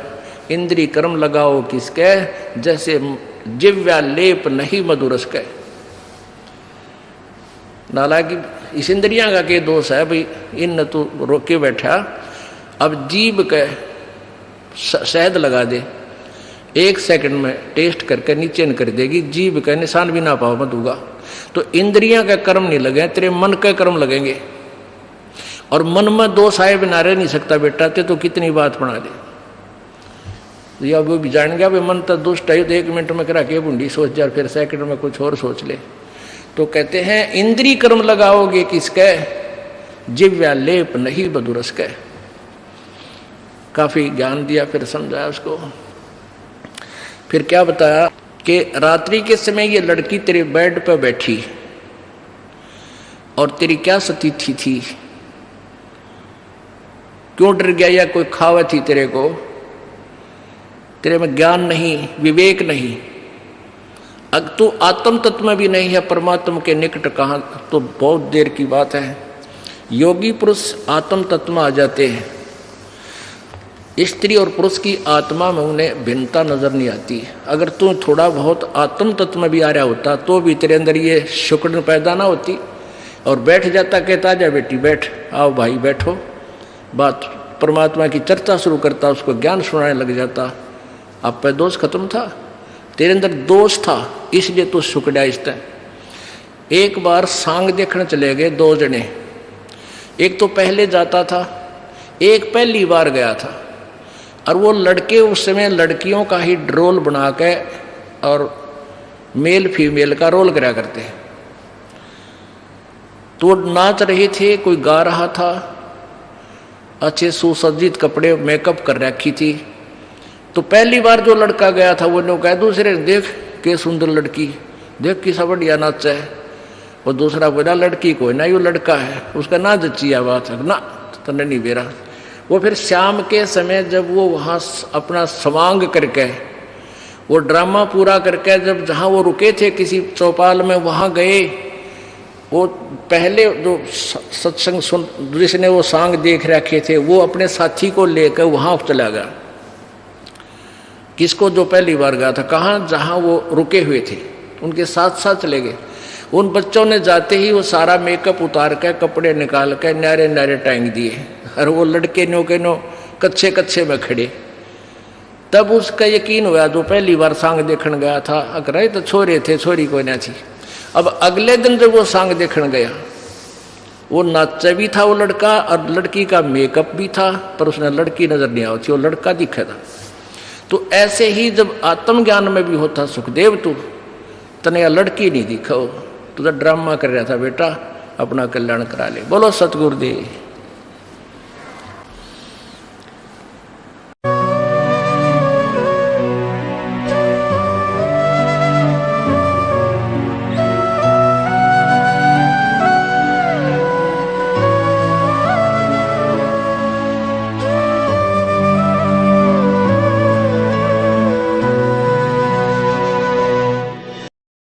इंद्री कर्म लगाओ किसके, जैसे जिव्या लेप नहीं मधुरस के। हालांकि इस इंद्रियां का के दोष है भाई, इन न तू रोके बैठा, अब जीभ के शहद लगा दे, 1 सेकंड में टेस्ट करके नीचे न कर देगी, जीभ का निशान भी ना पाओ मत होगा। तो इंद्रियां का कर्म नहीं लगे, तेरे मन के कर्म लगेंगे। और मन में दोष आए बिना रह नहीं सकता बेटा, ते तो कितनी बात बना दे। या वो भी जान गया भाई मन तो दुष्ट है, तो 1 मिनट में करा के बूंदी सोच जा, फिर सेकंड में कुछ और सोच ले। तो कहते हैं इंद्री कर्म लगाओगे किसके, जिव्या लेप नहीं बदुरस के। काफी ज्ञान दिया, फिर समझाया उसको। फिर क्या बताया कि रात्रि के समय ये लड़की तेरे बेड पर बैठी और तेरी क्या स्थिति थी, क्यों डर गया, या कोई खावा थी तेरे को, तेरे में ज्ञान नहीं, विवेक नहीं, अगर तू आत्म तत्व में भी नहीं है, परमात्मा के निकट कहाँ, तो बहुत देर की बात है। योगी पुरुष आत्म तत्व में आ जाते हैं, स्त्री और पुरुष की आत्मा में उन्हें भिन्नता नजर नहीं आती। अगर तू थोड़ा बहुत आत्म तत्व में भी आ रहा होता तो भी तेरे अंदर ये शुक्र पैदा ना होती, और बैठ जाता, कहता जा बेटी बैठ, आओ भाई बैठो, बात परमात्मा की चर्चा शुरू करता, उसको ज्ञान सुनाने लग जाता, आप पे दोष खत्म था। तेरे अंदर दोष था इसलिए तू सुकड़ा इस तरह। एक बार सांग देखने चले गए 2 जने, एक तो पहले जाता था, एक पहली बार गया था। और वो लड़के उस समय लड़कियों का ही रोल बना के और मेल फीमेल का रोल करा करते हैं। तो नाच रहे थे, कोई गा रहा था, अच्छे सुसज्जित कपड़े मेकअप कर रखी थी। तो पहली बार जो लड़का गया था वो ने कहा दूसरे ने, देख के सुंदर लड़की, देख किसा बढ़िया नाच है। और दूसरा बोला लड़की को ना, यो लड़का है, उसका ना जच्ची बात है ना, तो नहीं बेरा। वो फिर शाम के समय जब वो वहाँ अपना समांग करके वो ड्रामा पूरा करके जब जहाँ वो रुके थे किसी चौपाल में वहाँ गए, वो पहले जो सत्संग सुन जिसने वो सांग देख रखे थे वो अपने साथी को लेकर वहाँ चला गया। किसको, जो पहली बार गया था, कहाँ, जहाँ वो रुके हुए थे, उनके साथ साथ चले गए। उन बच्चों ने जाते ही वो सारा मेकअप उतार के कपड़े निकाल के नारे नारे टांग दिए, और वो लड़के नो के नो कच्चे कच्चे में खड़े। तब उसका यकीन हुआ, जो पहली बार सांग देखने गया था, अगर तो छोरे थे, छोरी कोई ना थी। अब अगले दिन जब वो सांग देखने गया, वो नाचा भी था वो लड़का, और लड़की का मेकअप भी था, पर उसने लड़की नजर नहीं आई थी, वो लड़का दिखा था। तो ऐसे ही जब आत्मज्ञान में भी होता सुखदेव, तू तने लड़की नहीं दिखा, तो ड्रामा कर रहा था बेटा, अपना कल्याण करा ले। बोलो सतगुरुदेव।